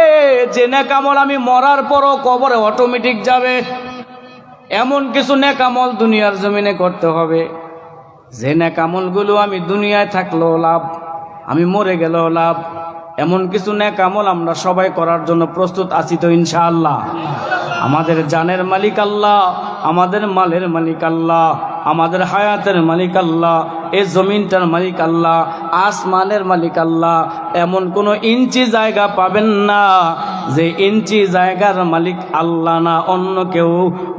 A: যে নেকামল আমি মরার পরও কবরে অটোমেটিক যাবে। এমন কিছু নেকামল দুনিয়ার জমিনে করতে হবে যে নেকামলগুলো আমি দুনিয়ায় থাকলেও লাভ, আমি মরে গেলেও লাভ। এমন কিছু নেকামল আমরা সবাই করার জন্য প্রস্তুত আছি তো ইনশাআল্লাহ? আমাদের জানের মালিক আল্লাহ, আমাদের মালের মালিক আল্লাহ, আমাদের হায়াতের মালিক আল্লাহ, এই জমিনটার মালিক আল্লাহ, আসমানের মালিক আল্লাহ। এমন কোনো ইঞ্চি জায়গা পাবেন না যে ইঞ্চি জায়গার মালিক আল্লাহ না অন্য কেউ।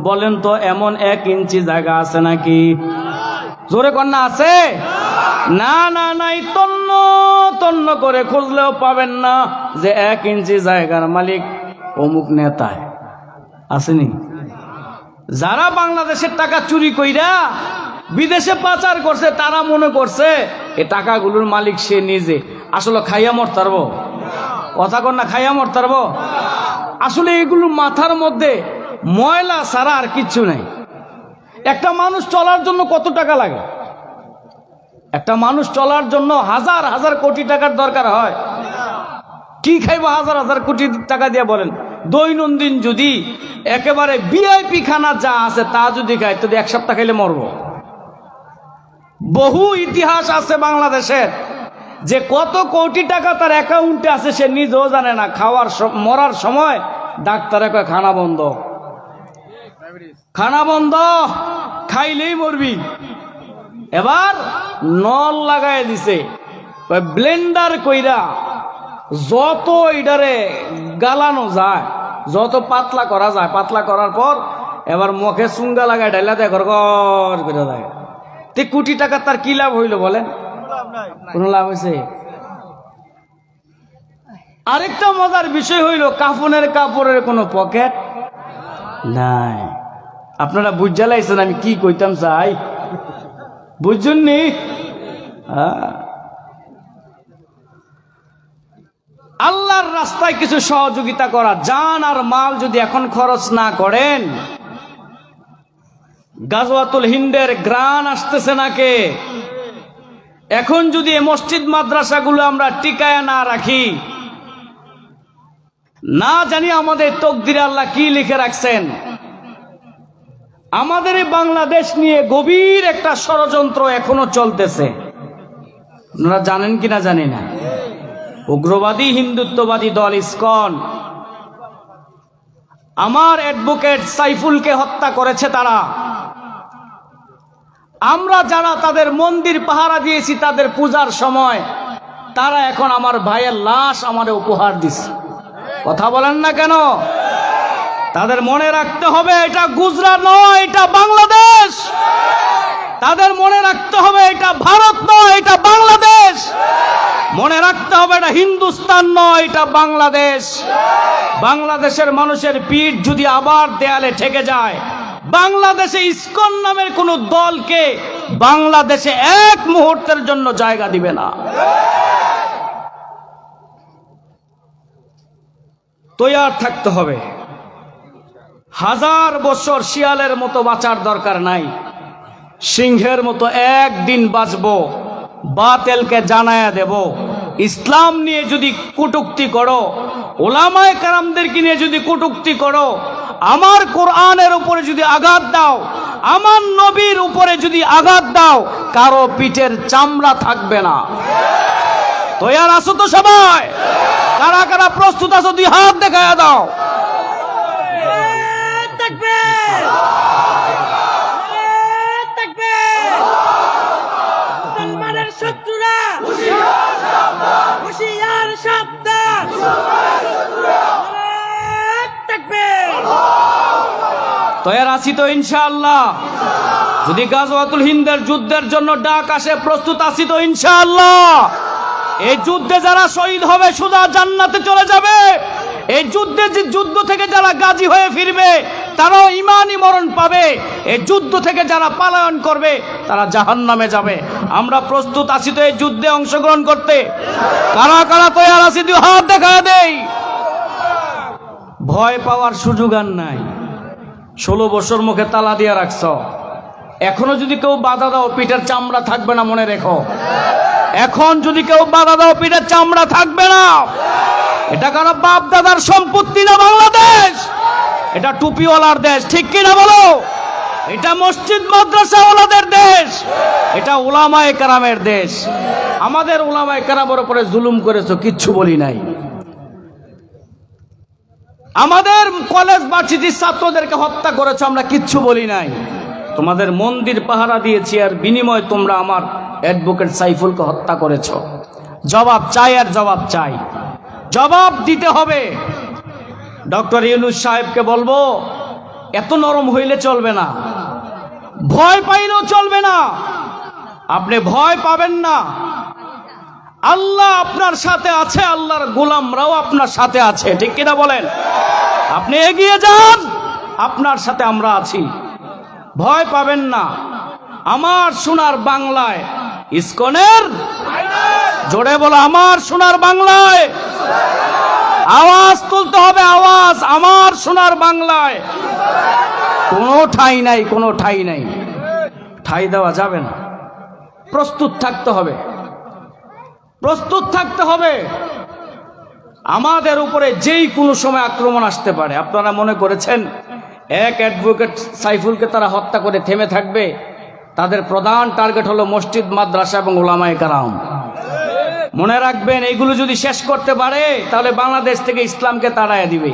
A: বলেন তো এমন 1 ইঞ্চি জায়গা আছে নাকি? জোরে কন্যা আছে? না না নাই। তন্ন তন্ন করে খুঁজলেও পাবেন না যে 1 ইঞ্চি জায়গার মালিক অমুক নেতায় আসেনি। যারা বাংলাদেশের টাকা চুরি কইরা বিদেশে পাচার করছে তারা মনে করছে এ টাকাগুলোর মালিক সে নিজে। আসলে খাইয়া মরতারবো? কথা কন না, খাইয়া মরতারবো? আসলে এগুলো মাথার মধ্যে ময়লা ছাড়া আর কিচ্ছু নাই। একটা মানুষ চলার জন্য কত টাকা লাগে? একটা মানুষ চলার জন্য হাজার হাজার কোটি টাকার দরকার হয়। কি খাইবো হাজার হাজার কোটি টাকা দিয়ে বলেন? দৈনন্দিন যদি একেবারে ভিআইপি খানা যা আছে তা যদি খাই তো 1 সপ্তাহ খাইলে মরবো। বহু ইতিহাস আছে বাংলাদেশের যে কত কোটি টাকা তার অ্যাকাউন্টে আছে সে নিজেও জানে না। মরার সময় ডাক্তারে কয় খানা বন্ধ, খানা বন্ধ, খাইলেই মরবি। এবার নল লাগাই দিছে, ব্লেন্ডার কইরা যত এটারে গালানো যায়, যত পাতলা করা যায়, পাতলা করার পর এবার মুখে চুঙ্গা লাগায় ঢাইলা দেয় ঘর ঘর করে দেয়। তে কোটি টাকা তার কি লাভ হইল বলেন? কোন লাভ হয়েছে? আরেকটা মজার বিষয় হইল কাপড়ের কোনো পকেট নাই। আপনারা বুঝা লাইছেন আমি কি কইতাম চাই? বুঝছেননি? আল্লাহর রাস্তায় কিছু সহযোগিতা করা, জান আর মাল যদি এখন খরচ না করেন, গাজওয়াতুল হিন্দের গ্রান আসতেছে নাকে। এখন যদি এই মসজিদ মাদ্রাসাগুলো আমরা টিকায় না রাখি, না জানি আমাদের তকদিরে আল্লাহ কি লিখে রাখছেন। আমাদের এই বাংলাদেশ নিয়ে গভীর একটা ষড়যন্ত্র এখনো চলতেছে। আপনারা জানেন কিনা জানি না। উগ্রবাদী হিন্দুত্ববাদী দল ইসকন আমার অ্যাডভোকেট সাইফুলকে হত্যা করেছে তারা। আমরা যারা তাদের মন্দির পাহারা দিয়েছি তাদের পূজার সময়, তারা এখন আমার ভাইয়ের লাশ আমারে উপহার দিচ্ছে। কথা বলেন না কেন? তাদের মনে রাখতে হবে এটা গুজরাট নয়, এটা বাংলাদেশ। তাদের মনে রাখতে হবে এটা ভারত নয়, এটা বাংলাদেশ। মনে রাখতে হবে এটা হিন্দুস্তান নয়, এটা বাংলাদেশ। বাংলাদেশের মানুষের পিঠ যদি আবার দেয়ালে ঠেকে যায়, বাংলাদেশে ইসকন নামের কোন দলকে বাংলাদেশে এক মুহূর্তের জন্য জায়গা দিবে না। তৈয়ার থাকতে হবে। 1000 বছর শিয়ালের মতো বাঁচার দরকার নাই, সিংহের মতো একদিন বাঁচবো, বাতিলকে জানায়া দেব। ইসলাম নিয়ে যদি কটূক্তি করো, ওলামায়ে কেরামদেরকে নিয়ে যদি কটূক্তি করো, আমার কোরআনের উপরে যদি আঘাত দাও, আমার নবীর উপরে যদি আঘাত দাও, কারো পিঠের চামড়া থাকবে না। তৈয়ার আছো তো সবাই? কারা কারা প্রস্তুত আছো? 2 হাত দেখায়া দাও।
B: শত্রুরা হুঁশিয়ার সাবধান,
A: তৈয়ার আছি তো ইনশাআল্লাহ? যদি গাজওয়াতুল হিন্দের যুদ্ধের জন্য ডাক আসে, প্রস্তুত আছি তো ইনশাআল্লাহ? এই যুদ্ধে যারা শহীদ হবে সোজা জান্নাতে চলে যাবে। এই যুদ্ধ থেকে যারা গাজী হয়ে ফিরবে তারাও ঈমানি মরণ পাবে। এই যুদ্ধ থেকে যারা পলায়ন করবে তারা জাহান্নামে যাবে। আমরা প্রস্তুত আছি তো এই যুদ্ধে অংশগ্রহণ করতে? কারা কারা তৈয়ার আছি? 2 হাত দেখায় দেই। ভয় পাওয়ার সুযোগ আর নাই। 16 বছর মুখে তালা দিয়ে রাখছ, এখনো যদি কেউ বাধা দাও পিঠের চামড়া থাকবে না, মনে রেখো। এখন যদি কেউ বাধা দাও পিঠের চামড়া থাকবে না। এটা কারো বাপ দাদার সম্পত্তি না বাংলাদেশ, এটা টুপিওয়ালার দেশ, ঠিক কিনা বলো? এটা মসজিদ মাদ্রাসাওয়ালাদের দেশ, এটা উলামায়ে কেরামের দেশ। আমাদের উলামায়ে কেরামের উপরে জুলুম করেছো, কিচ্ছু বলি নাই। আমাদের কলেজ ভার্সিটির ছাত্রদেরকে হত্যা করেছো, আমরা কিচ্ছু বলি নাই। তোমাদের মন্দির পাহারা দিয়েছি, আর বিনিময়ে তোমরা আমার অ্যাডভোকেট সাইফুলকে হত্যা করেছ। জবাব চাই, আর জবাব চাই, জবাব দিতে হবে। ডক্টর ইউনূস সাহেবকে বলবো, এত নরম হইলে চলবে না, ভয় পাইলেও চলবে না। আপনি ভয় পাবেন না, আল্লাহ আপনার সাথে আছে, আল্লাহর গোলামরাও আপনার সাথে আছে, ঠিক কিনা বলেন? আপনি এগিয়ে যান, আপনার সাথে আমরা আছি, ভয় পাবেন না। আমার সোনার বাংলায় ইসকনের, জোরে বলো, আমার সোনার বাংলায় আওয়াজ তুলতে হবে, আওয়াজ, আমার সোনার বাংলায় কোনো ঠাঁই নাই, কোনো ঠাঁই নাই, ঠাঁই দেওয়া যাবে না। প্রস্তুত থাকতে হবে, প্রস্তুত থাকতে হবে। আমাদের উপরে যেই কোনো সময় আক্রমণ আসতে পারে। আপনারা মনে করেছেন এক অ্যাডভোকেট সাইফুলকে তারা হত্যা করে থেমে থাকবে? তাদের প্রধান টার্গেট হলো মসজিদ মাদ্রাসা এবং উলামায়ে কেরাম। মনে রাখবেন, এইগুলো যদি শেষ করতে পারে তাহলে বাংলাদেশ থেকে ইসলামকে তাড়াইয়া দিবে।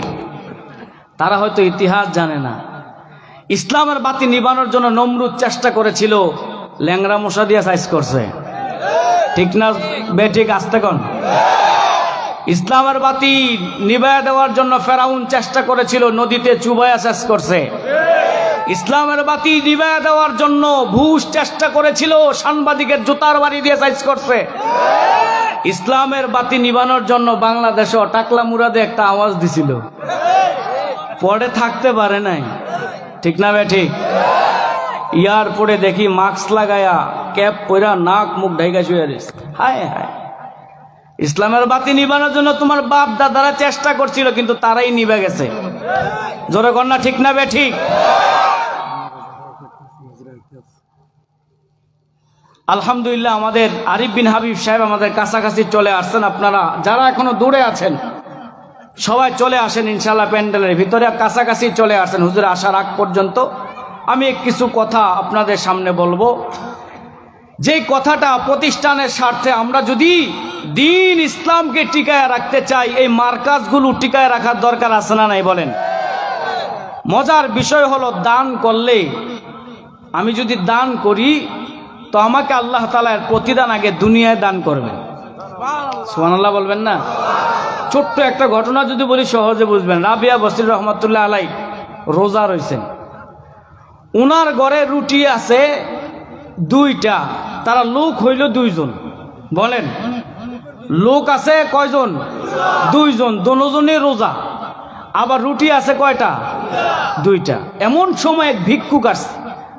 A: তারা হয়তো ইতিহাস জানে না। ইসলামের বাতি নিবানোর জন্য নমরুদ চেষ্টা করেছিল, ল্যাংরা মশা দিয়ে সাইজ করছে, ঠিক না বেঠিক? আসতে কোন ইসলামের বাতি নিভাইয়া দেওয়ার জন্য ফেরাউন চেষ্টা করেছিল, নদীতে চুবাইয়া শেষ করছে। ইসলামের বাতি নিভাইয়া দেওয়ার জন্য ঘুষ চেষ্টা করেছিল, সাংবাদিকের জুতার বাড়ি দিয়ে সাইজ করছে। ইসলামের বাতি নিবানোর জন্য বাংলাদেশও টাকলা মুরাদে একটা আওয়াজ দিছিল, পরে থাকতে পারে নাই, ঠিক না বেঠিক? এয়ারপোর্টে দেখি মাস্ক লাগায়া ক্যাপ পরা নাক মুখ ঢাইকা শুয়ে দিস। হায় হায়, ইসলামের বাতি নিবানোর জন্য তোমার বাপ দাদারা চেষ্টা করছিল, কিন্তু তারাই নিভে গেছে। জোরে কন্যা, ঠিক না বেঠিক? আলহামদুলিল্লাহ, আমাদের আরিফ বিন হাবিব সাহেব আমাদের কাছাকাছি চলে আসছেন। আপনারা যারা এখনো দূরে আছেন সবাই চলে আসেন ইনশাআল্লাহ, প্যান্ডেলের ভিতরে কাছাকাছি চলে আসেন। হুজুর আসার আগ পর্যন্ত আমি কিছু কথা আপনাদের সামনে বলবো। যে কথাটা প্রতিষ্ঠানের স্বার্থে, আমরা যদি দিন ইসলামকে টিকায় রাখতে চাই, এই মার্কাজগুলো টিকায় রাখার দরকার আছে না নাই বলেন? মজার বিষয় হলো, দান করলে, আমি যদি দান করি তো আমাকে আল্লাহ তাআলা এর প্রতিদান আগে দুনিয়ায় দান করবেন। সুবহানাল্লাহ বলবেন না? ছোট্ট একটা ঘটনা যদি বলি সহজে বুঝবেন। রাবিয়া বসরি রহমাতুল্লাহ আলাই রোজা রয়েছেন, উনার ঘরে রুটি আছে 2টা, তারা লোক হইল 2জন। বলেন লোক আছে কয়জন? 2জন, দুজনে রোজা, আবার রুটি আছে কয়টা? 2টা। এমন সময় এক ভিক্ষুক আসছে,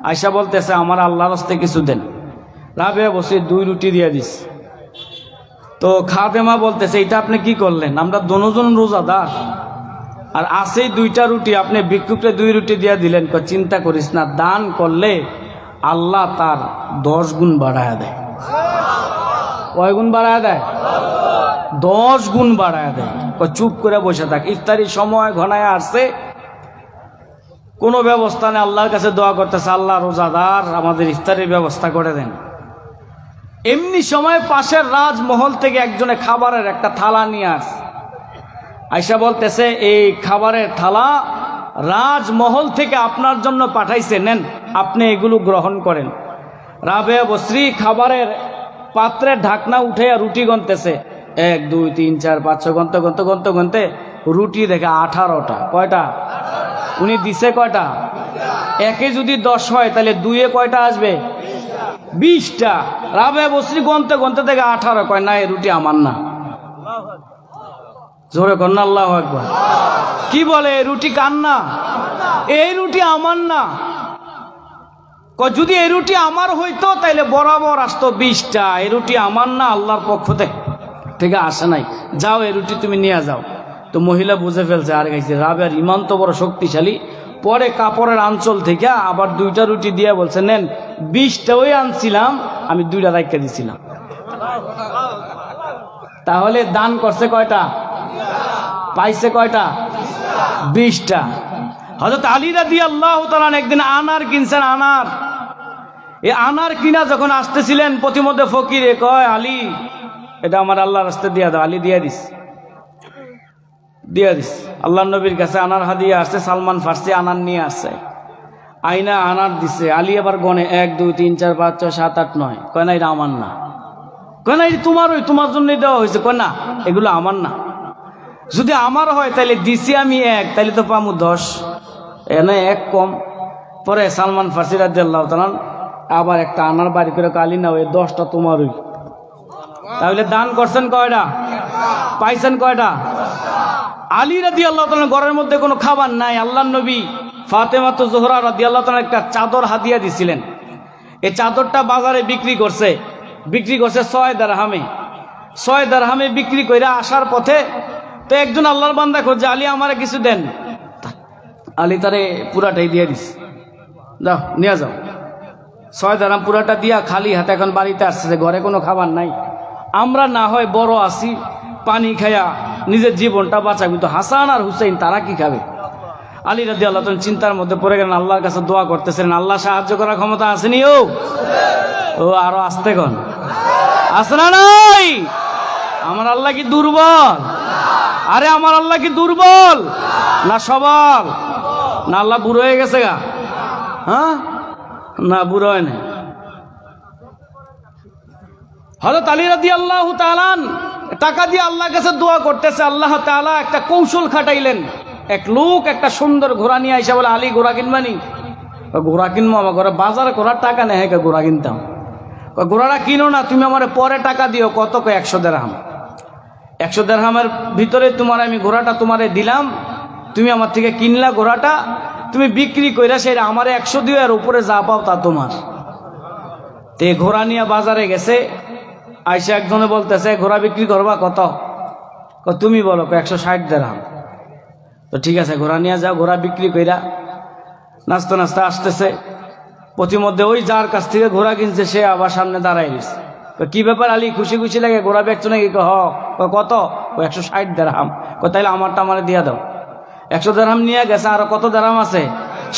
A: আয়সা বলতেছে আমার আল্লাহর রাস্তায় কিছু দেন। রাবেয়া বসে 2 রুটি দিয়ে দিস। তো খাদেমা বলতেছে এটা আপনি কি করলেন? আমরা দুজন রোজাদার, আর আছেই 2টা রুটি, আপনি ভিক্ষুককে 2 রুটি দিয়ে দিলেন। চিন্তা করিস না, দান করলে আল্লাহ তার 10 গুণ বাড়ায় দেয়। কয় গুণ বাড়ায় দেয়? 10 গুণ বাড়ায় দেয়। চুপ করে বসে থাক, ইফতারির সময় ঘনায় আসছে, কোনো ব্যবস্থা নেই, আল্লাহর কাছে দোয়া করতেছে আল্লাহ রোজাদার আমাদের ইফতারির ব্যবস্থা করে দেন। এমনি সময় পাশের রাজমহল থেকে একজনে খাবারের একটা থালা নিয়ে আসে, আয়সা বলতেছে এই খাবারের থালা রাজমহল থেকে আপনার জন্য পাঠাইছে, নেন আপনি এগুলো গ্রহণ করেন। রাবেয়া বসরি খাবারের পাত্রের ঢাকনা উঠে রুটি গনতেছে, 1 2 3 4 5 6 গনতে গনতে গনতে গনতে রুটি দেখে 18টা। কয়টা? উনি দিছে কয়টা? একে যদি 10 হয় তাহলে 2-এ কয়টা আসবে? 20টা। রাবেয়া বসরি গনতে গনতে দেখে 18। কয় না, এই রুটি আমার না। জোরে কর না আল্লাহু আকবার। কি বলে এই রুটি কার না? এই রুটি আমার না। যদি এই রুটি আমার হইতো তাইলে বরাবর আসতো 20টা। এই রুটি আমার না, আল্লাহর পক্ষ থেকে আসে নাই, যাও এই রুটি তুমি নিয়ে যাও। তো মহিলা বুঝে ফেলছে আর গাইছে রাবেয়ার ইমান তো বড় শক্তিশালী। পরে কাপড়ের আঁচল থেকে আবার 2টা রুটি দিয়ে বলছে নেন, 20টা ওই আনছিলাম, আমি 2টা রাইখা দিছিলাম। তাহলে দান করছে কয়টা? পাইছে কয়টা? 20টা। হযরত আলী রাদিয়াল্লাহু তাআলা একদিন আনার কিনছেন। এই আনার কিনা যখন আসতেছিলেন, প্রতিমধ্যে ফকিরে কয় আলী এটা আমার আল্লাহর রাস্তায় দিয়ে দাও। আলী দিয়ে দিস। আল্লাহ নবীর কাছে আনার হাদিয়া আসছে, সালমান ফার্সি আনার নিয়ে আসছে, আইনা আনার দিছে। আলী আবার গনে 1 2 3 4 5 6 7 8 9। কয় না এটা আমার না। কয় না এটা তোমার জন্যই দেওয়া হয়েছে। কয় না এগুলো আমার না, যদি আমার হয় তাহলে দিছি আমি 1, তাহলে তো পামু 10, এনে 1 কম। পরে সালমান ফার্সি রাদিয়াল্লাহু তাআলা আবার একটা আনার বাড়ি করে কালি না, ওই 10টা তোমারই। তাহলে দান করছেন কয়টা? পাইছেন কয়টা? আলী রাদিয়াল্লাহু তাআলা ঘরের মধ্যে কোনো খাবার নাই। আল্লাহর নবী ফাতেমা তো জোহরা রাদিয়াল্লাহু তাআলা একটা চাদর হাদিয়া দিছিলেন। এই চাদরটা বাজারে বিক্রি করছে 6 দিরহামে। 6 দিরহামে বিক্রি কইরা আসার পথে তো একজন আল্লাহর বান্দা খোঁজে, আলী আমারে কিছু দেন। আলী তারে পুরাটাই দিয়ে দিস, যাও নিয়ে যাও। 6 দিরহাম পুরাটা দিয়া খালি হাতে এখন বাড়িতে আসছে, ঘরে কোনো খাবার নাই। আমরা না হয় বড় আছি, পানি খায়া নিজের জীবনটা বাঁচা, কিন্তু হাসান আর হুসাইন তারা কি খাবে? আলী রাদিয়াল্লাহু তাআলা চিন্তার মধ্যে পড়ে গেলেন, আল্লাহর কাছে দোয়া করতেছেন। আল্লাহ সাহায্য করার ক্ষমতা আসেনি? ও আরো আসতে কন, আছে না নাই? আমার আল্লাহ কি দুর্বল? আরে আমার আল্লাহ কি দুর্বল না সবল? না আল্লাহ বুড়ো হয়ে গেছে গা? হ্যাঁ না, বুড়ো হয় না। হযরত আলী রাদিয়াল্লাহু তাআলা টাকা দিয়ে আল্লাহর কাছে দোয়া করতেছে। আল্লাহ তাআলা একটা কৌশল খাটাইলেন। এক লোক একটা সুন্দর ঘোড়া নিয়ে আইসা বলে, আলী ঘোড়া কিনবানি? ঘোড়া কিনবো, আমার ঘরে বাজারে ঘোড়ার টাকা নেই, হ্যাঁ ঘোড়া কিনতাম। ঘোড়াটা কিনো না, তুমি আমার পরে টাকা দিও। কত? 100 দিরহাম। 100 দিরহামের ভিতরে তোমার আমি ঘোড়াটা তোমারে দিলাম, তুমি আমার থেকে কিনলা ঘোড়াটা, তুমি বিক্রি কইরা সেটা আমারে 100 দিও, আর উপরে যা পাও তা তোমার। তে ঘোড়া নিয়ে বাজারে গেছে, আইসা একজনে বলতেছে ঘোড়া বিক্রি করবা কত? তুমি বলো। 160 দিরহাম। তো ঠিক আছে ঘোড়া নিয়ে যাও। ঘোড়া বিক্রি কইরা নাচতে নাচতে আসতেছে, প্রতিমধ্যে ওই যার কাছ থেকে ঘোড়া কিনছে সে আবার সামনে দাঁড়াই গেছে। কি ব্যাপার আলী, খুশি খুশি লাগে? ঘোড়া বেচছো নাকি? কত? 160 দিরহাম। তাইলে আমারটা আমারে দিয়া দাও। 100 দিরহাম নিয়ে গেছে, আর কত দিরহাম আছে?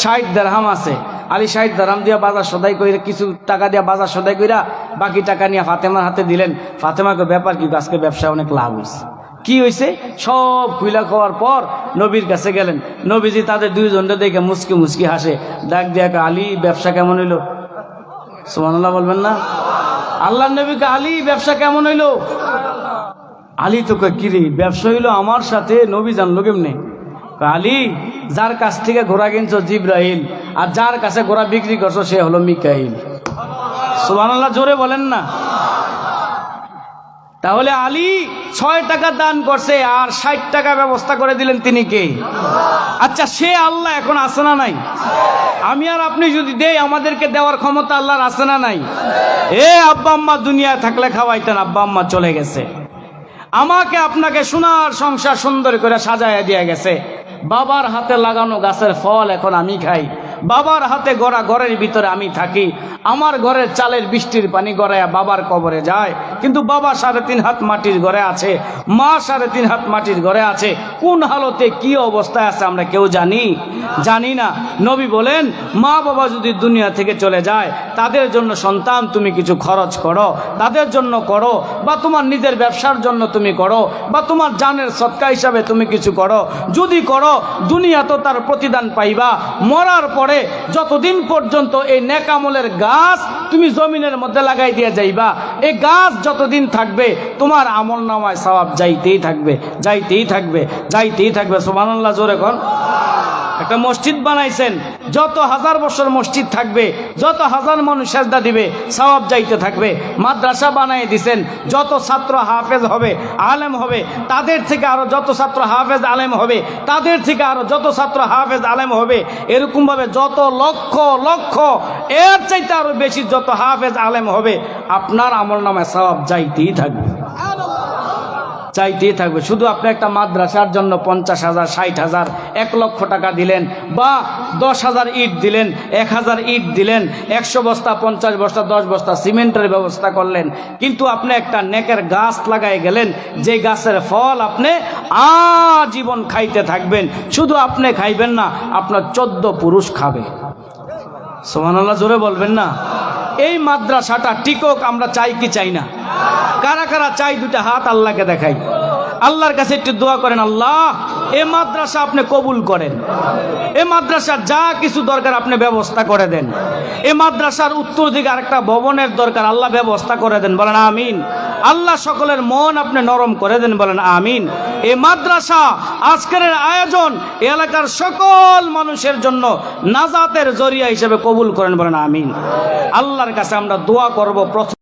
A: 60 দিরহাম আছে। আলী 60 দিরহাম দিয়া বাজার সদাই কইরা, কিছু টাকা দিয়া বাজার সদাই কইরা বাকি টাকা নিয়ে ফাতেমার হাতে দিলেন। ফাতেমাকে ব্যাপার কি, আজকে ব্যবসা অনেক লাভ হয়েছে। কি হয়েছে? সব খুইলা খাওয়ার পর নবীর কাছে গেলেন। নবীজি তাদের 2 জনকে দেখে মুচকি মুচকি হাসে, ডাক দিয়া আলী ব্যবসা কেমন হইলো? সুবহানাল্লাহ বলবেন না? আল্লাহর নবীকে আলী ব্যবসা কেমন হইলো? আলী তো কয় কি রে, ব্যবসা হইলো আমার সাথে, নবী জানলো কেমনে? আলী যার কাছ থেকে ঘোড়া কিনছো জিব্রাইল, আর যার কাছে ঘোড়া বিক্রি করছো সে হলো মিকাইল। সুবহানাল্লাহ, জোরে বলেন না। তাহলে আলী 6 টাকা দান করছে আর 60 টাকা ব্যবস্থা করে দিলেন, তিনি কে? আচ্ছা, সে আল্লাহ এখন আছে না নাই? আমি আর আপনি যদি দেই, আমাদেরকে দেওয়ার ক্ষমতা আল্লাহর আছে না নাই? আব্বা আম্মা দুনিয়ায় থাকলে খাওয়াইতেন, আব্বা আম্মা চলে গেছে। আমাকে আপনাকে সোনার সংসার সুন্দর করে সাজায় দিয়ে গেছে। বাবার হাতে লাগানো গাছের ফল এখন আমি খাই, বাবার হাতে গড়া ঘরের ভিতরে আমি থাকি। আমার ঘরের চালের বৃষ্টির পানি গড়াইয়া বাবার কবরে যায়, কিন্তু বাবা 3.5 হাত মাটির ঘরে আছে, মা 3.5 হাত মাটির ঘরে আছে। কোন হালতে কি অবস্থায় আছে আমরা কেউ জানি না। নবী বলেন, মা বাবা যদি দুনিয়া থেকে চলে যায়, তাদের জন্য সন্তান তুমি কিছু খরচ করো, তাদের জন্য করো, বা তোমার নিজের ব্যবসার জন্য তুমি করো, বা তোমার জানের সদকা হিসাবে তুমি কিছু করো। যদি করো, দুনিয়া তো তার প্রতিদান পাইবা। মরার পরে যতদিন পর্যন্ত এই নেক আমলের গাছ তুমি জমিনের মধ্যে লাগাই দিয়ে যাইবা, এই গাছ যতদিন থাকবে তোমার আমল নামায় সওয়াব যাইতেই থাকবে। সুবহানাল্লাহ, জোরে কোন। একটা মসজিদ বানাইছেন, যত 1000 বছর মসজিদ থাকবে, যত 1000 মানুষ সেজদা দিবে, সওয়াব যাইতে থাকবে। মাদ্রাসা বানাই দিছেন, যত ছাত্র হাফেজ হবে, আলেম হবে, তাদের থেকে আরো যত ছাত্র হাফেজ আলেম হবে, তাদের থেকে আরো যত ছাত্র হাফেজ আলেম হবে, এরকম ভাবে যত লক্ষ লক্ষ, এর চাইতে আরো বেশি যত হাফেজ আলেম হবে, আপনার আমল নামায় সওয়াব যাইতেই থাকবে। শুধু আপনি একটা মাদ্রাসার জন্য 50,000, 60,000, 1 লক্ষ টাকা দিলেন, বা 10,000 ইট দিলেন, 1000 ইট দিলেন, 100 বস্তা, 50 বস্তা, 10 বস্তা সিমেন্টের ব্যবস্থা করলেন, কিন্তু আপনি একটা নেকের গাছ লাগাই গেলেন, যে গাছের ফল আপনি আজীবন খাইতে থাকবেন। শুধু আপনি খাইবেন না, আপনার 14 পুরুষ খাবে। সুবহানাল্লাহ, জোরে বলবেন না। এই মাদ্রাসাটা টিকক আমরা চাই কি চাই না? কারা কারা চাই? 2টা হাত আল্লাহকে দেখাই। আল্লাহর কাছে একটু দোয়া করেন, আল্লাহ এই মাদ্রাসা আপনি কবুল করেন, এই মাদ্রাসার যা কিছু দরকার আপনি ব্যবস্থা করে দেন। এই মাদ্রাসার উত্তর দিকে আরেকটা ভবনের দরকার, আল্লাহ ব্যবস্থা করে দেন, বলেন আমিন। আল্লাহ সকলের মন আপনি নরম করে দেন, বলেন আমিন। এই মাদ্রাসা আজকের আয়োজন এলাকার সকল মানুষের জন্য নাজাতের জরিয়া হিসেবে কবুল করেন, বলেন আমিন। আল্লাহর কাছে আমরা দোয়া করব। প্রথম